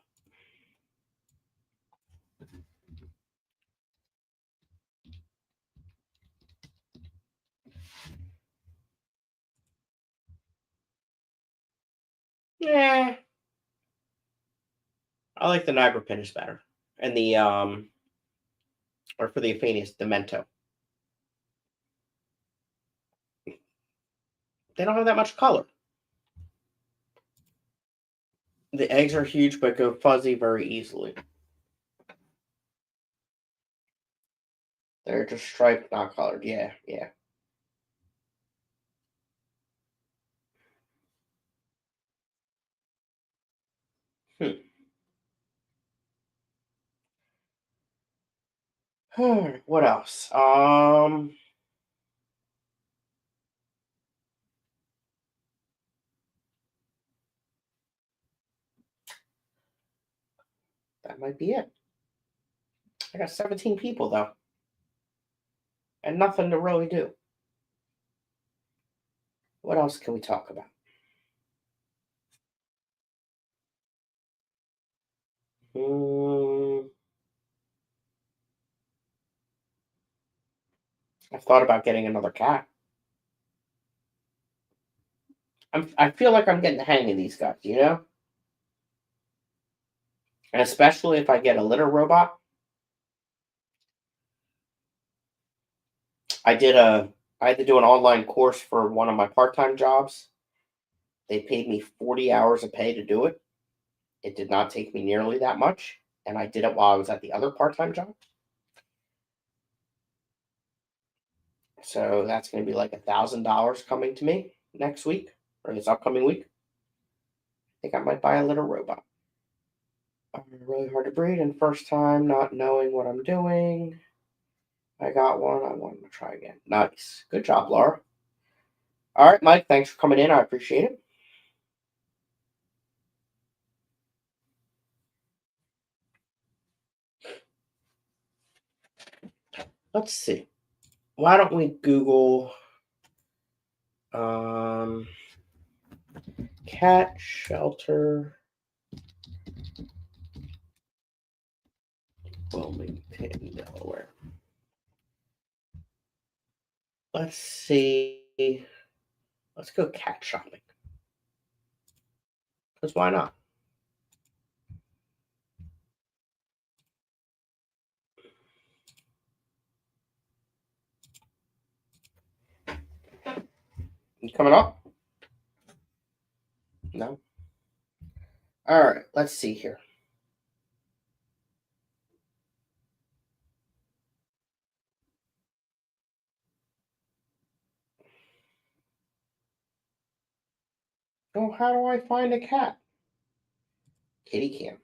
[SPEAKER 1] Yeah, I like the Niagara Pinus better, and the or for the Euphanius, the Mento. They don't have that much color. The eggs are huge, but go fuzzy very easily. They're just striped, not colored. Yeah, yeah. Hmm. What else? That might be it. I got 17 people though, and nothing to really do. What else can we talk about? Hmm. I've thought about getting another cat. I feel like I'm getting the hang of these guys, you know? And especially if I get a litter robot. I did a I had to do an online course for one of my part-time jobs. They paid me 40 hours of pay to do it. It did not take me nearly that much, and I did it while I was at the other part-time job. So that's going to be like $1,000 coming to me next week or this upcoming week. I think I might buy a litter robot. Really hard to breed, and first time not knowing what I'm doing. I got one. I want to try again. Nice. Good job, Laura. All right, Mike. Thanks for coming in. I appreciate it. Let's see. Why don't we Google um, cat shelter Wilmington, Delaware? Let's see. Let's go cat shopping. Because why not? You coming up? No. All right. Let's see here. Oh, how do I find a cat? Kitty cam.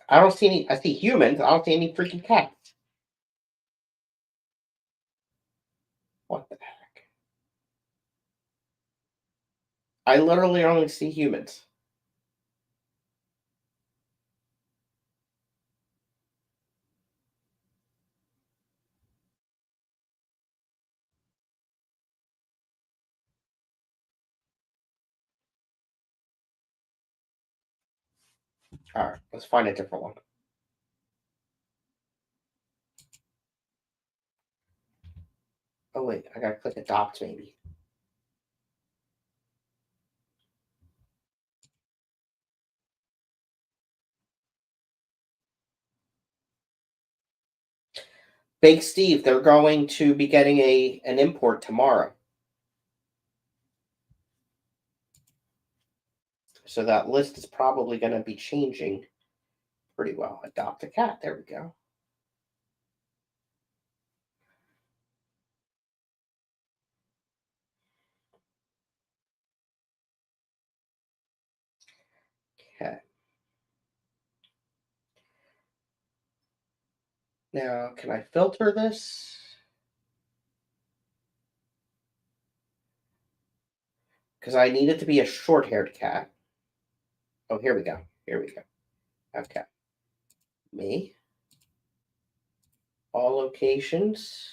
[SPEAKER 1] I don't see any. I see humans. I don't see any freaking cats. What the heck? I literally only see humans. All right. Let's find a different one. Oh wait, I gotta click adopt maybe. Big Steve, they're going to be getting an import tomorrow. So that list is probably going to be changing pretty well. Adopt a cat. There we go. Okay. Now, can I filter this? Because I need it to be a short-haired cat. Oh, here we go. Here we go. Okay. Me. All locations.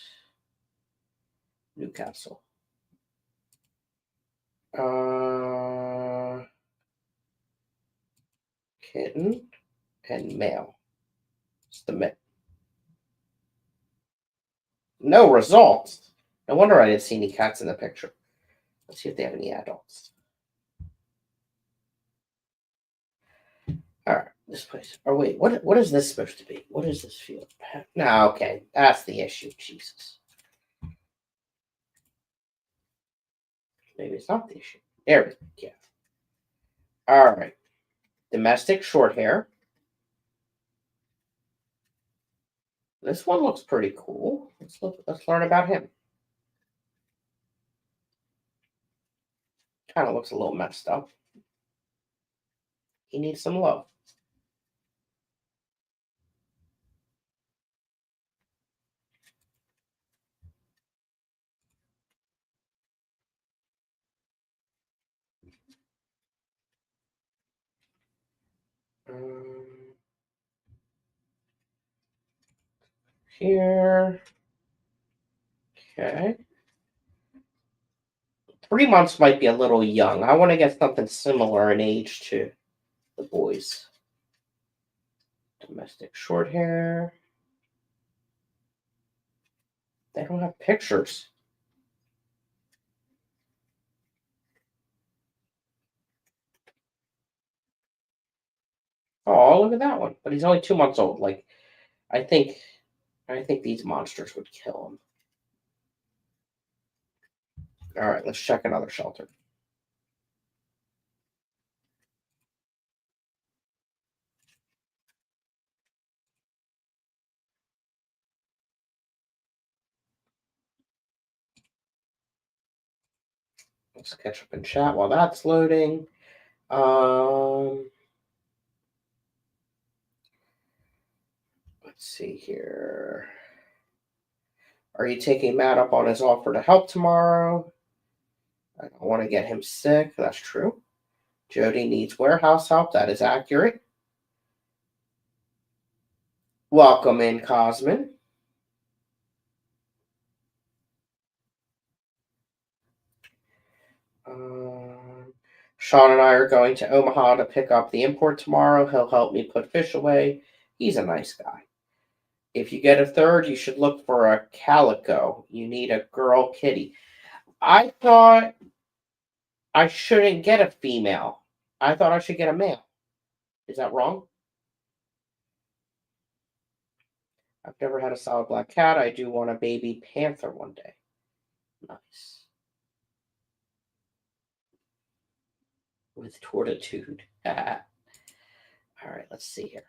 [SPEAKER 1] Newcastle. Kitten and male. It's the male. No results. No wonder I didn't see any cats in the picture. Let's see if they have any adults. All right, this place. Oh wait, what is this supposed to be? What is this field? No, okay, that's the issue. Jesus, maybe it's not the issue. There we go. Yeah. All right, domestic short hair. This one looks pretty cool. Let's learn about him. Kind of looks a little messed up. He needs some love. Um, here. Okay. 3 months might be a little young. I want to get something similar in age to the boys. Domestic short hair. They don't have pictures. Oh, look at that one. But he's only 2 months old. Like, I think I think these monsters would kill him. All right, let's check another shelter. Let's catch up in chat while that's loading. Let's see here. Are you taking Matt up on his offer to help tomorrow? I don't want to get him sick. That's true. Jody needs warehouse help. That is accurate. Welcome in, Cosmin. Sean and I are going to Omaha to pick up the import tomorrow. He'll help me put fish away. He's a nice guy. If you get a third, you should look for a calico. You need a girl kitty. I thought I shouldn't get a female. I thought I should get a male. Is that wrong? I've never had a solid black cat. I do want a baby panther one day. Nice. With tortitude. All right, let's see here.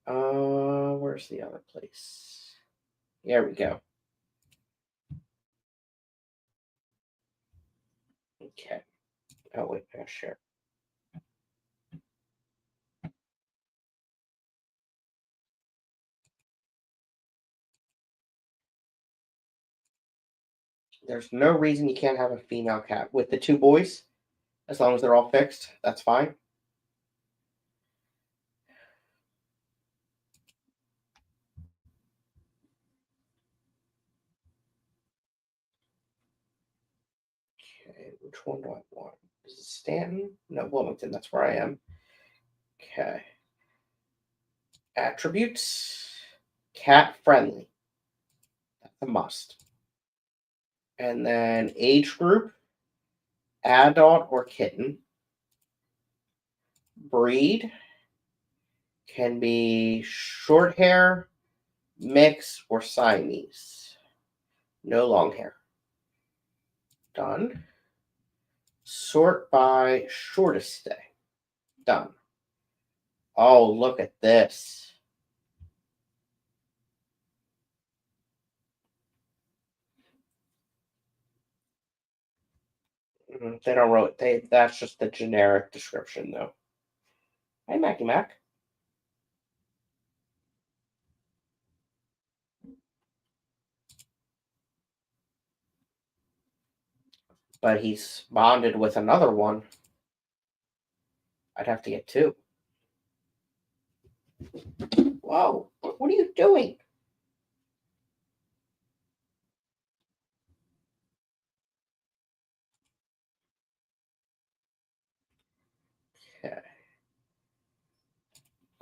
[SPEAKER 1] Where's the other place? There we go. Okay. Oh wait, I gotta share. There's no reason you can't have a female cat with the two boys, as long as they're all fixed. That's fine. Okay, which one do I want? Is it Stanton? No, Wilmington. That's where I am. Okay. Attributes. Cat friendly. That's a must. And then age group. Adult or kitten. Breed. Can be short hair, mix, or Siamese. No long hair. Done. Sort by shortest stay. Done. Oh, look at this. They don't really. That's just the generic description, though. Hey, Mackie Mac. But he's bonded with another one. I'd have to get two. Whoa! What are you doing?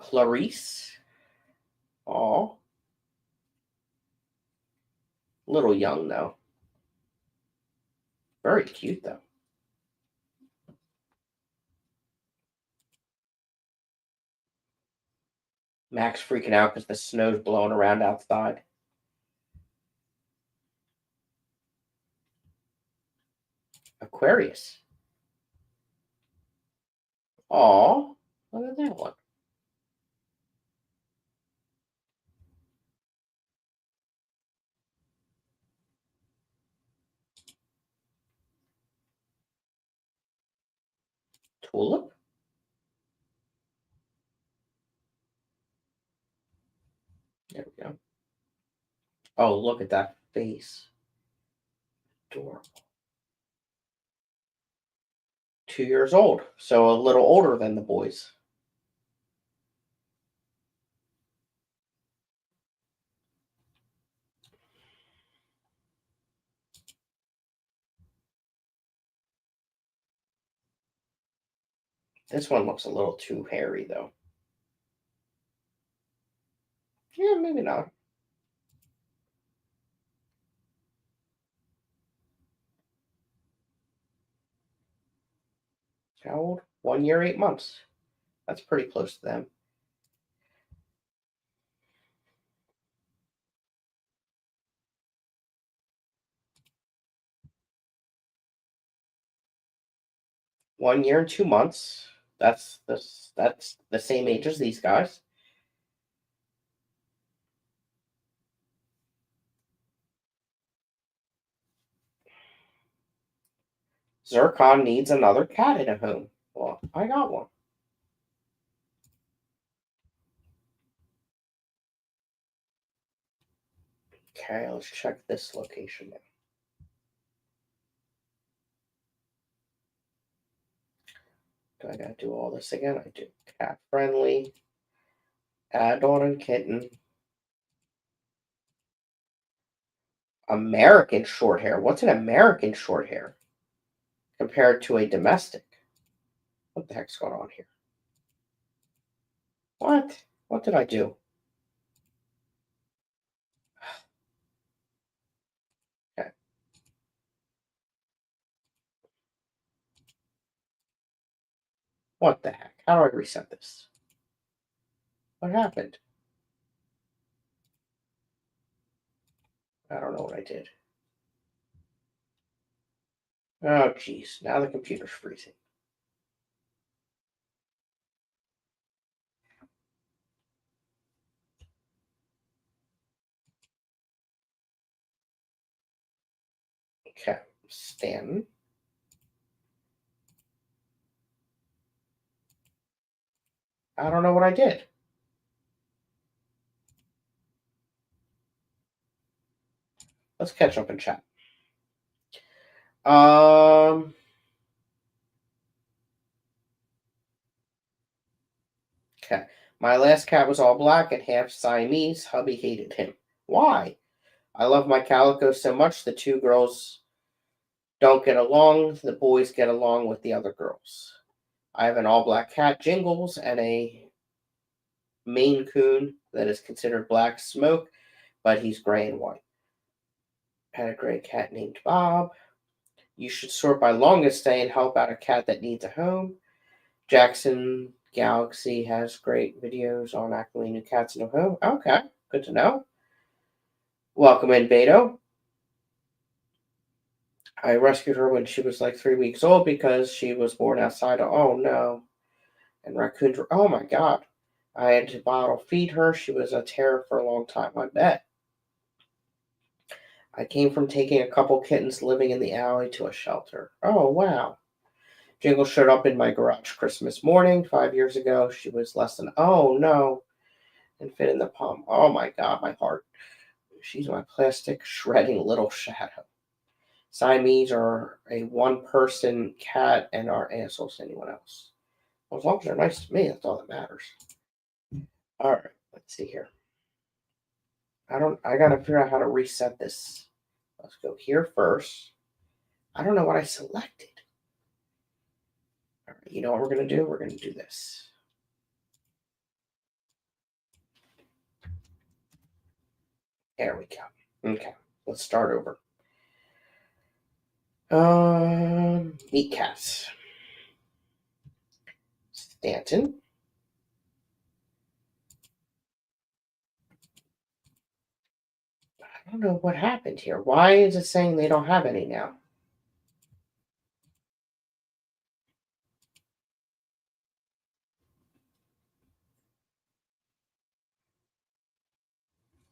[SPEAKER 1] Clarice. Aw. Little young, though. Very cute, though. Max freaking out because the snow's blowing around outside. Aquarius. Aw. Look at that one. Tulip. There we go. Oh, look at that face. Adorable. 2 years old, so a little older than the boys. This one looks a little too hairy, though. Yeah, maybe not. How old? 1 year, 8 months. That's pretty close to them. One year and 2 months. That's the same age as these guys. Zircon needs another cat in a home. Well, I got one. Okay, let's check this location now. Do I gotta do all this again? I do. Cat friendly. Add on and kitten. American short hair. What's an American short hair compared to a domestic? What the heck's going on here? What? What did I do? Okay. What the heck? How do I reset this? What happened? I don't know what I did. Oh, jeez. Now the computer's freezing. Okay. Stanton. I don't know what I did. Let's catch up in chat. Okay. My last cat was all black and half Siamese. Hubby hated him. Why? I love my Calico so much. The two girls don't get along. The boys get along with the other girls. I have an all black cat, Jingles, and a Maine Coon that is considered black smoke, but he's gray and white. Had a gray cat named Bob. You should sort by longest stay and help out a cat that needs a home. Jackson Galaxy has great videos on accurately new cats in a home. Okay, good to know. Welcome in, Beto. I rescued her when she was like 3 weeks old because she was born outside. Oh no. And raccoons were, oh my god. I had to bottle feed her. She was a terror for a long time, I bet. I came from taking a couple kittens living in the alley to a shelter. Oh, wow. Jingle showed up in my garage Christmas morning 5 years ago. She was less than, oh no, and fit in the palm. Oh my god, my heart. She's my plastic shredding little shadow. Siamese are a one person cat and are assholes to anyone else. Well, as long as they're nice to me, that's all that matters. All right, let's see here. I gotta figure out how to reset this. Let's go here first. I don't know what I selected. All right, you know what we're gonna do? We're gonna do this. There we go. Okay, let's start over. Meat Cats. Stanton. I don't know what happened here. Why is it saying they don't have any now?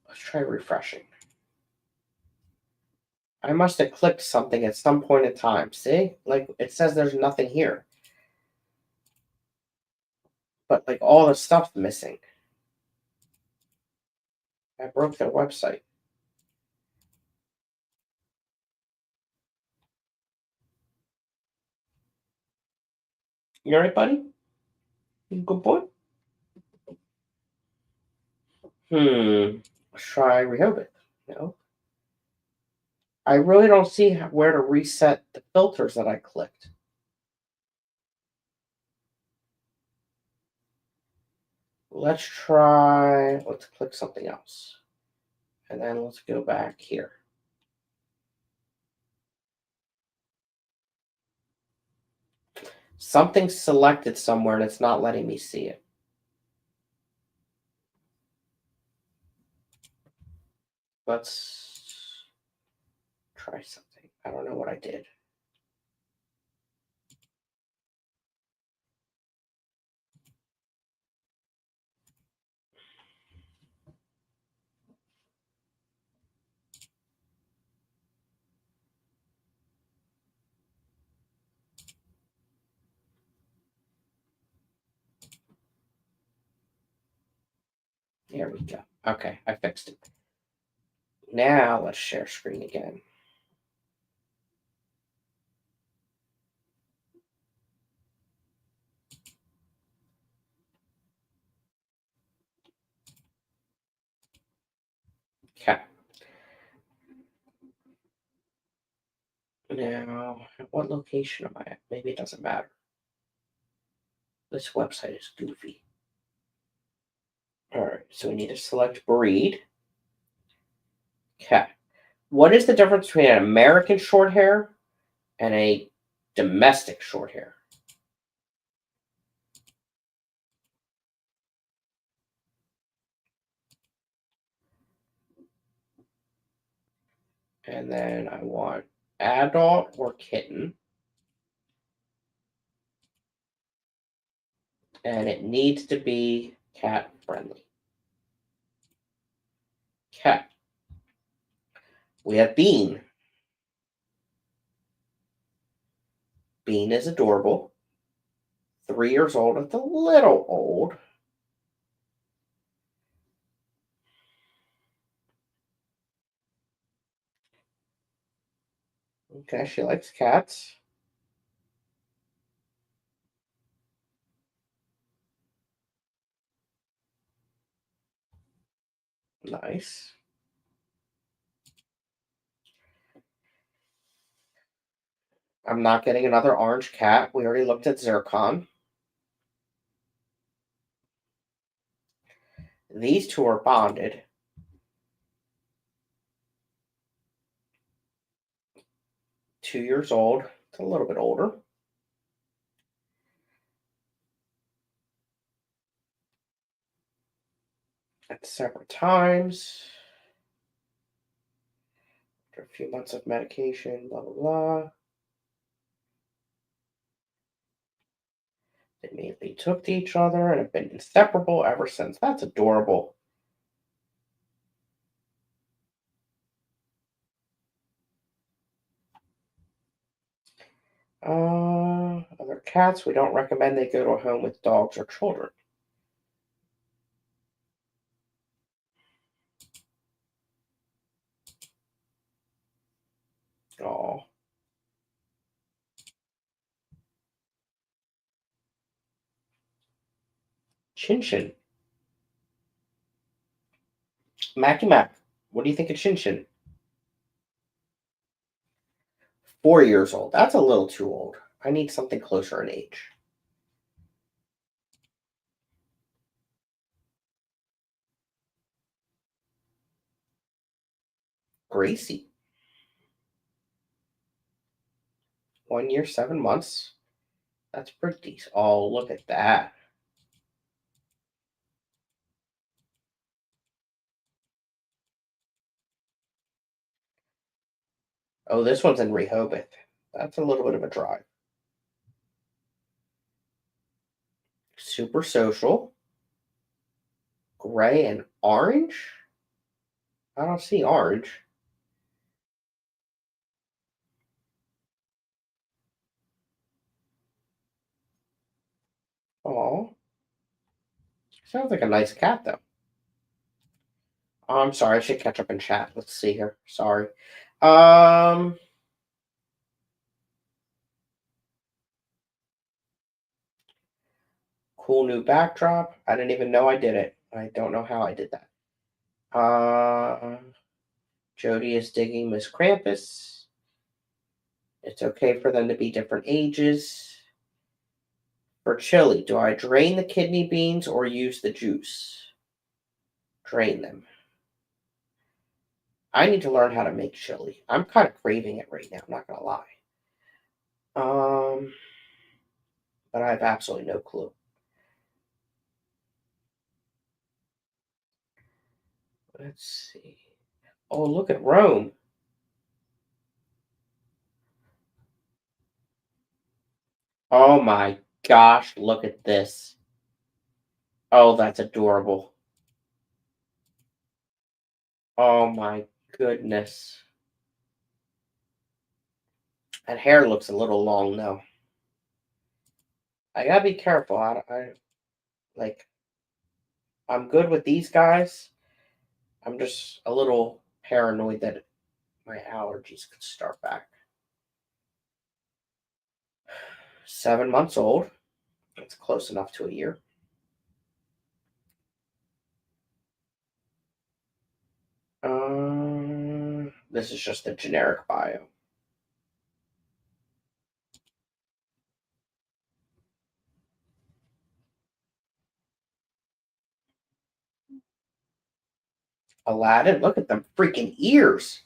[SPEAKER 1] Let's try refreshing. I must have clicked something at some point in time. See? Like, it says there's nothing here. But, like, all the stuff's missing. I broke their website. You alright, buddy? You good boy? Let's try Rehoboth. No. I really don't see where to reset the filters that I clicked. Let's click something else. And then let's go back here. Something's selected somewhere and it's not letting me see it. Let's try something. I don't know what I did. There we go. Okay, I fixed it. Now let's share screen again. Okay. Now, what location am I at? Maybe it doesn't matter. This website is goofy. All right, so we need to select breed. Okay. What is the difference between an American short hair and a domestic short hair? And then I want adult or kitten. And it needs to be cat friendly. Cat. We have Bean. Bean is adorable. 3 years old. It's a little old. Okay, she likes cats. Nice. I'm not getting another orange cat. We already looked at Zircon. These two are bonded. 2 years old. It's a little bit older. At separate times. After a few months of medication, blah, blah, blah. They immediately took to each other and have been inseparable ever since. That's adorable. Other cats, we don't recommend they go to a home with dogs or children. Oh. Chin Chin. Mackie Mac. What do you think of Chin Chin? 4 years old. That's a little too old. I need something closer in age. Gracie. 1 year, 7 months. That's pretty decent. Oh, look at that. Oh, this one's in Rehoboth. That's a little bit of a drive. Super social. Gray and orange? I don't see orange. Oh, sounds like a nice cat, though. Oh, I'm sorry. I should catch up in chat. Let's see here. Sorry. Um, cool new backdrop. I didn't even know I did it. I don't know how I did that. Jody is digging Miss Krampus. It's okay for them to be different ages. For chili, do I drain the kidney beans or use the juice? Drain them. I need to learn how to make chili. I'm kind of craving it right now, I'm not gonna lie. But I have absolutely no clue. Let's see. Oh, look at Rome. Oh my gosh, look at this. Oh, that's adorable. Oh my goodness. That hair looks a little long though. I gotta be careful. Like I'm good with these guys. I'm just a little paranoid that my allergies could start back. 7 months old. It's close enough to a year. This is just a generic bio. Aladdin, look at them freaking ears.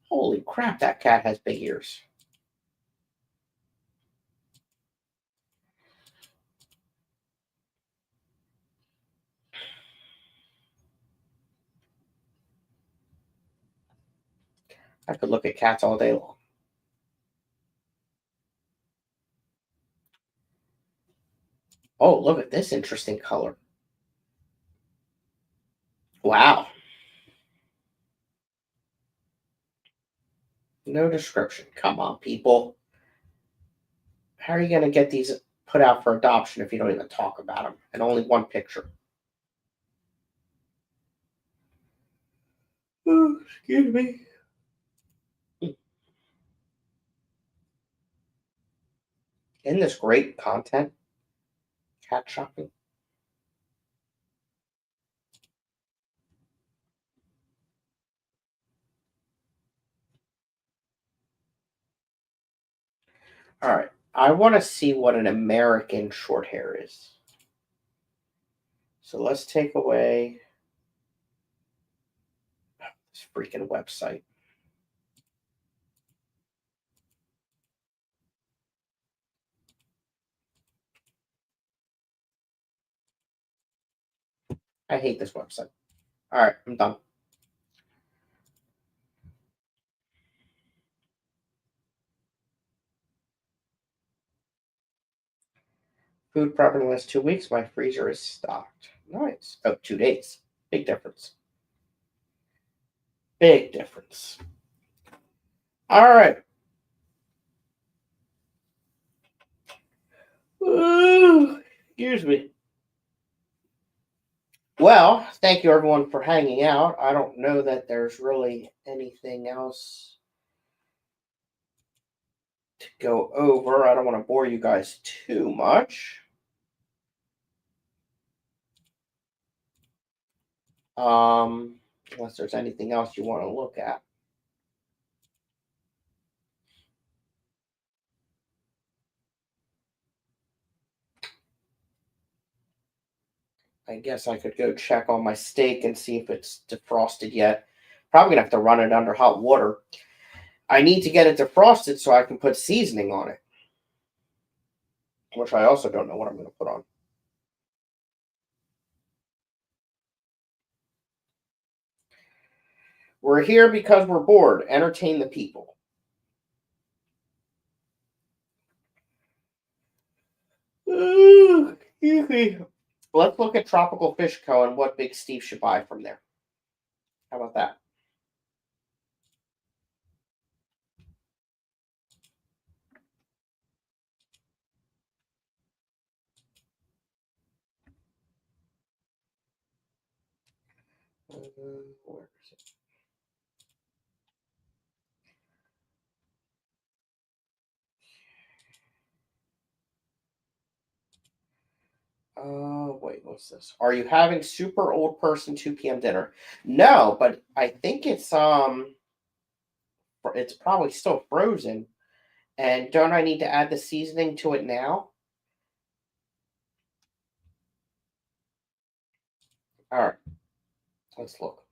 [SPEAKER 1] Holy crap, that cat has big ears. I could look at cats all day long. Oh, look at this interesting color. Wow. No description. Come on, people. How are you going to get these put out for adoption if you don't even talk about them? And only one picture. Oh, excuse me. Isn't this great content? Cat shopping. All right. I want to see what an American short hair is. So let's take away this freaking website. I hate this website. All right, I'm done. Food prep in the last 2 weeks. My freezer is stocked. Nice. Oh, 2 days. Big difference. Big difference. All right. Ooh, excuse me. Well, thank you everyone for hanging out. I don't know that there's really anything else to go over. I don't want to bore you guys too much. Unless there's anything else you want to look at. I guess I could go check on my steak and see if it's defrosted yet. Probably going to have to run it under hot water. I need to get it defrosted so I can put seasoning on it. Which I also don't know what I'm going to put on. We're here because we're bored. Entertain the people. Let's look at Tropical Fish Co. and what Big Steve should buy from there. How about that? Where is it? Wait, what's this? Are you having super old person 2 p.m. dinner? No, but I think it's probably still frozen. And don't I need to add the seasoning to it now? All right, let's look.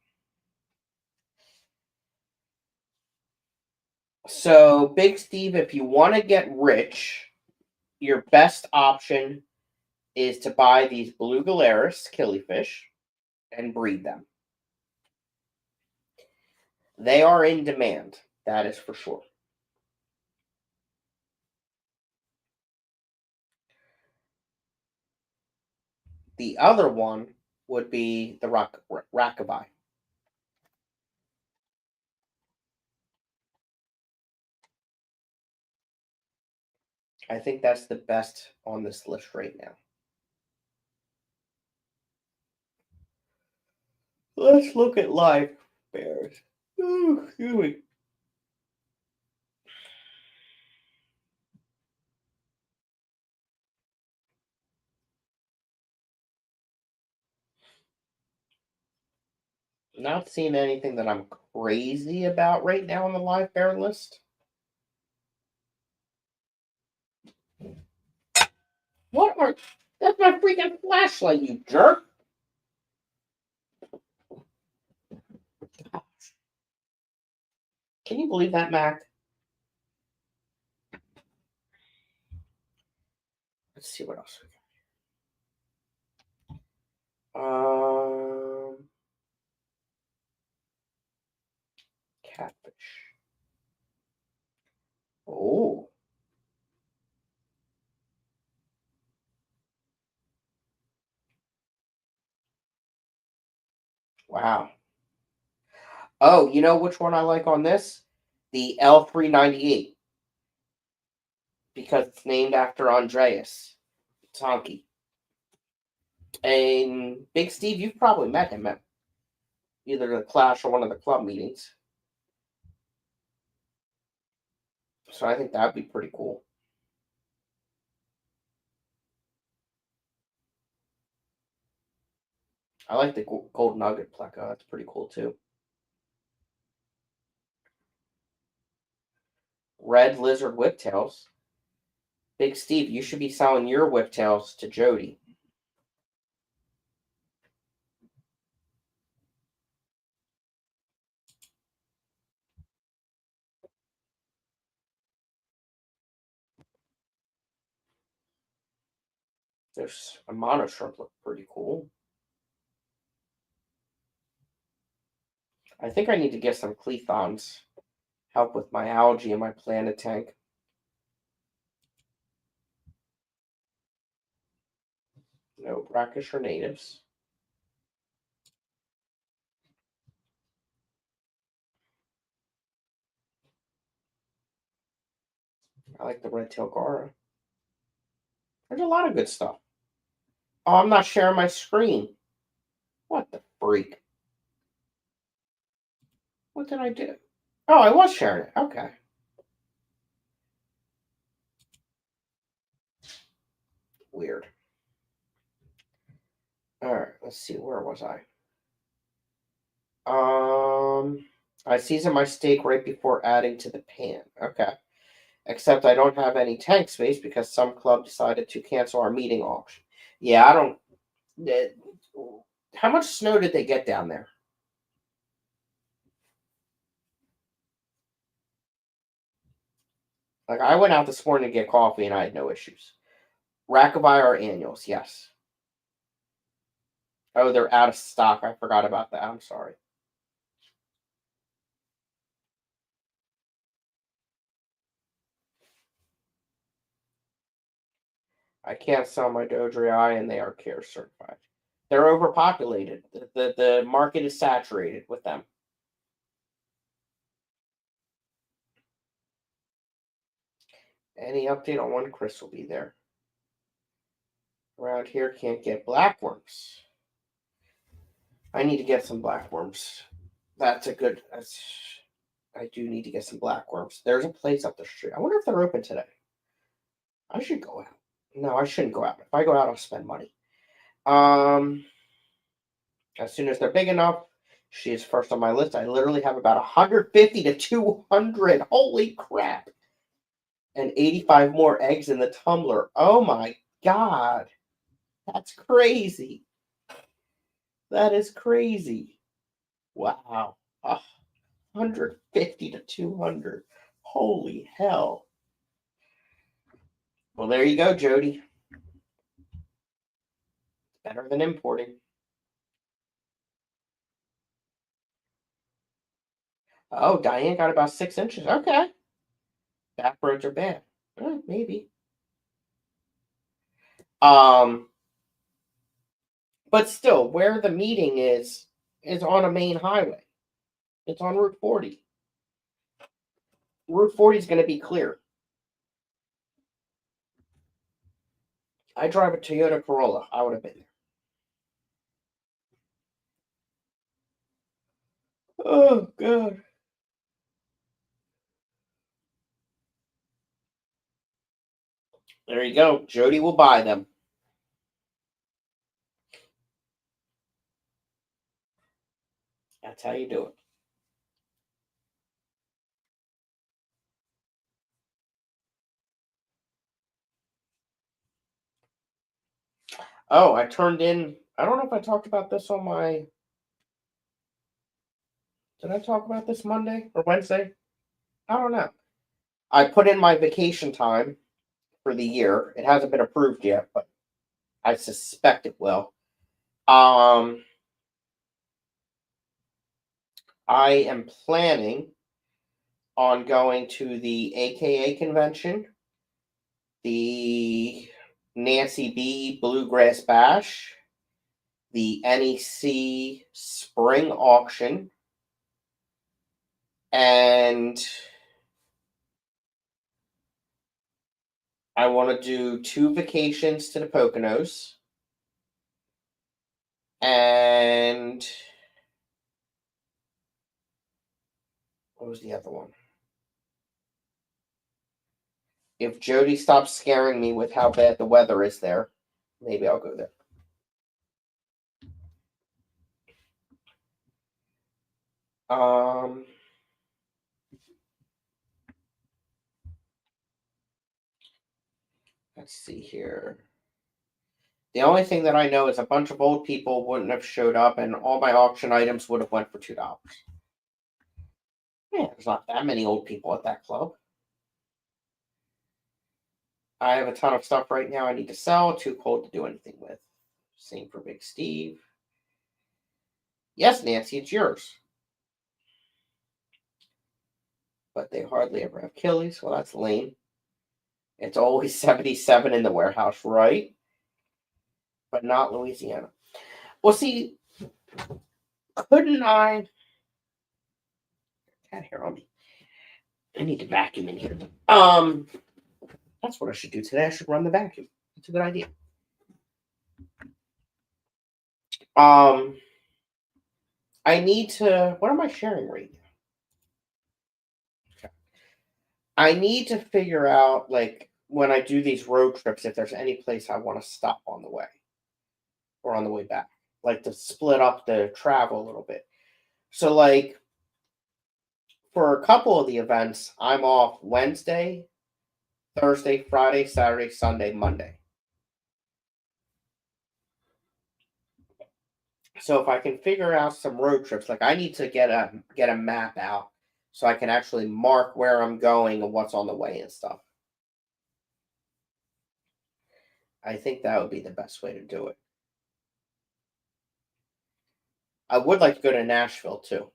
[SPEAKER 1] So, Big Steve, if you want to get rich, your best option is to buy these blue Galeris killifish and breed them. They are in demand, that is for sure. The other one would be the Rackaby. I think that's the best on this list right now. Let's look at live bears. Ooh, excuse me. Not seeing anything that I'm crazy about right now on the live bear list. What are... That's my freaking flashlight, you jerk! Can you believe that, Mac? Let's see what else we got. Catfish. Oh. Wow. Oh, you know which one I like on this? The L398. Because it's named after Andreas Tonki. And Big Steve, you've probably met him at either the Clash or one of the club meetings. So I think that'd be pretty cool. I like the gold nugget pleca. That's pretty cool too. Red lizard whiptails. Big Steve, you should be selling your whiptails to Jody. There's a monoshrimp look pretty cool. I think I need to get some clethons. Help with my algae in my planet tank. No brackish or natives. I like the red tail gara. There's a lot of good stuff. Oh, I'm not sharing my screen. What the freak? What did I do? Oh, I was sharing it. Okay. Weird. All right, let's see. Where was I? I season my steak right before adding to the pan. Okay. Except I don't have any tank space because some club decided to cancel our meeting auction. Yeah, I don't. How much snow did they get down there? Like, I went out this morning to get coffee and I had no issues. Rackavire are annuals, yes. Oh, they're out of stock. I forgot about that. I'm sorry. I can't sell my Dodrei and they are care certified. They're overpopulated. The market is saturated with them. Any update on when Chris will be there? Around here, can't get blackworms. I need to get some blackworms. That's a good. I do need to get some blackworms. There's a place up the street. I wonder if they're open today. I should go out. No, I shouldn't go out. If I go out, I'll spend money. As soon as they're big enough, she is first on my list. I literally have about 150 to 200. Holy crap. And 85 more eggs in the tumbler. Oh my God. That's crazy. That is crazy. Wow. 150 to 200. Holy hell. Well, there you go, Jody. Better than importing. Oh, Diane got about 6 inches. Okay. Back roads are bad. Maybe. But still, where the meeting is on a main highway. It's on Route 40. Route 40 is going to be clear. I drive a Toyota Corolla. I would have been there. Oh, God. There you go. Jody will buy them. That's how you do it. Oh, I turned in. I don't know if I talked about this on my. Did I talk about this Monday or Wednesday? I don't know. I put in my vacation time for the year. It hasn't been approved yet, but I suspect it will. I am planning on going to the AKA convention, the Nancy B Bluegrass Bash, the NEC Spring Auction, and I want to do 2 vacations to the Poconos. And what was the other one? If Jody stops scaring me with how bad the weather is there, maybe I'll go there. Let's see here. The only thing that I know is a bunch of old people wouldn't have showed up, and all my auction items would have went for $2. Yeah, there's not that many old people at that club. I have a ton of stuff right now I need to sell. Too cold to do anything with. Same for Big Steve. Yes, Nancy, it's yours. But they hardly ever have killies. Well, that's lame. It's always 77 in the warehouse, right? But not Louisiana. Well, see, couldn't I? Cat hair on me. I need to vacuum in here. That's what I should do today. I should run the vacuum. That's a good idea. I need to. What am I sharing right now? Okay. I need to figure out, like, when I do these road trips, if there's any place I want to stop on the way or on the way back, like to split up the travel a little bit. So, like, for a couple of the events, I'm off Wednesday, Thursday, Friday, Saturday, Sunday, Monday. So if I can figure out some road trips, like I need to get a map out so I can actually mark where I'm going and what's on the way and stuff. I think that would be the best way to do it. I would like to go to Nashville too.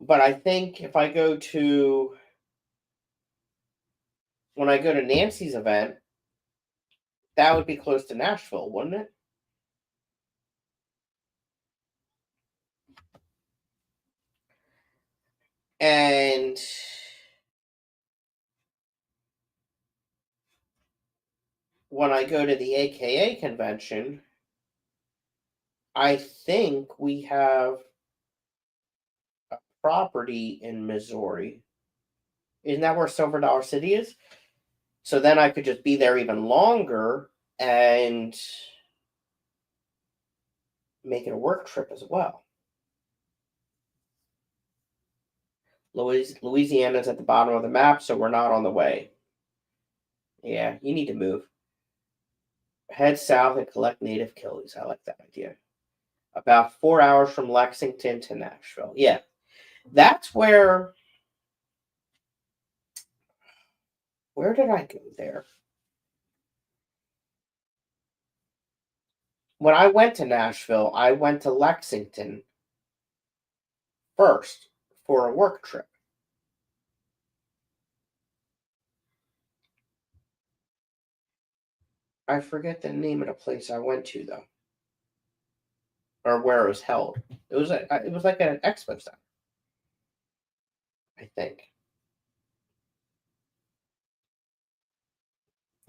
[SPEAKER 1] But I think if I go to, when I go to Nancy's event, that would be close to Nashville, wouldn't it? And when I go to the AKA convention, I think we have a property in Missouri. Isn't that where Silver Dollar City is? So then I could just be there even longer and make it a work trip as well. Louisiana's at the bottom of the map, so we're not on the way. Yeah, you need to move. Head south and collect native killies. I like that idea. About 4 hours from Lexington to Nashville. Yeah, that's where. Where did I go there? When I went to Nashville, I went to Lexington first for a work trip. I forget the name of the place I went to though, or where it was held. It was like an expo center, I think.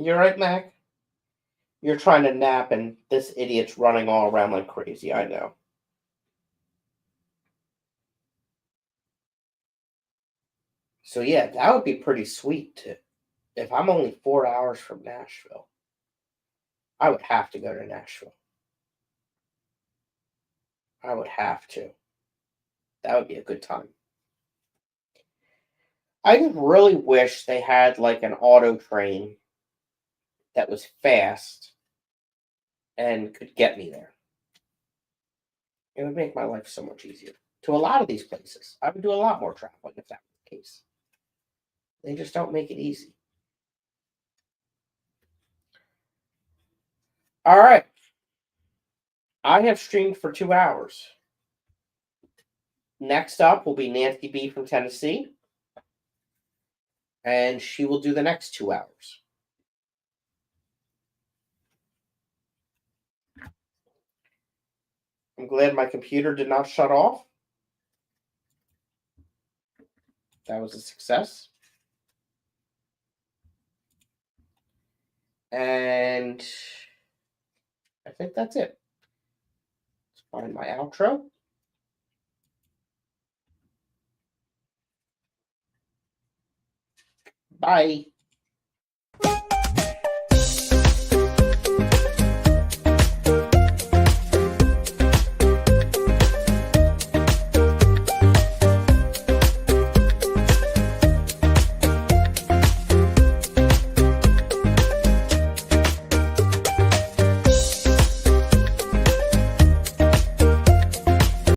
[SPEAKER 1] You're right, Mac. You're trying to nap, and this idiot's running all around like crazy. I know. So yeah, that would be pretty sweet too. If I'm only 4 hours from Nashville, I would have to go to Nashville. I would have to. That would be a good time. I just really wish they had like an auto train that was fast and could get me there. It would make my life so much easier. To a lot of these places, I would do a lot more traveling if that was the case. They just don't make it easy. All right. I have streamed for 2 hours. Next up will be Nancy B from Tennessee, and she will do the next 2 hours. I'm glad my computer did not shut off. That was a success. And I think that's it. Let's find my outro. Bye.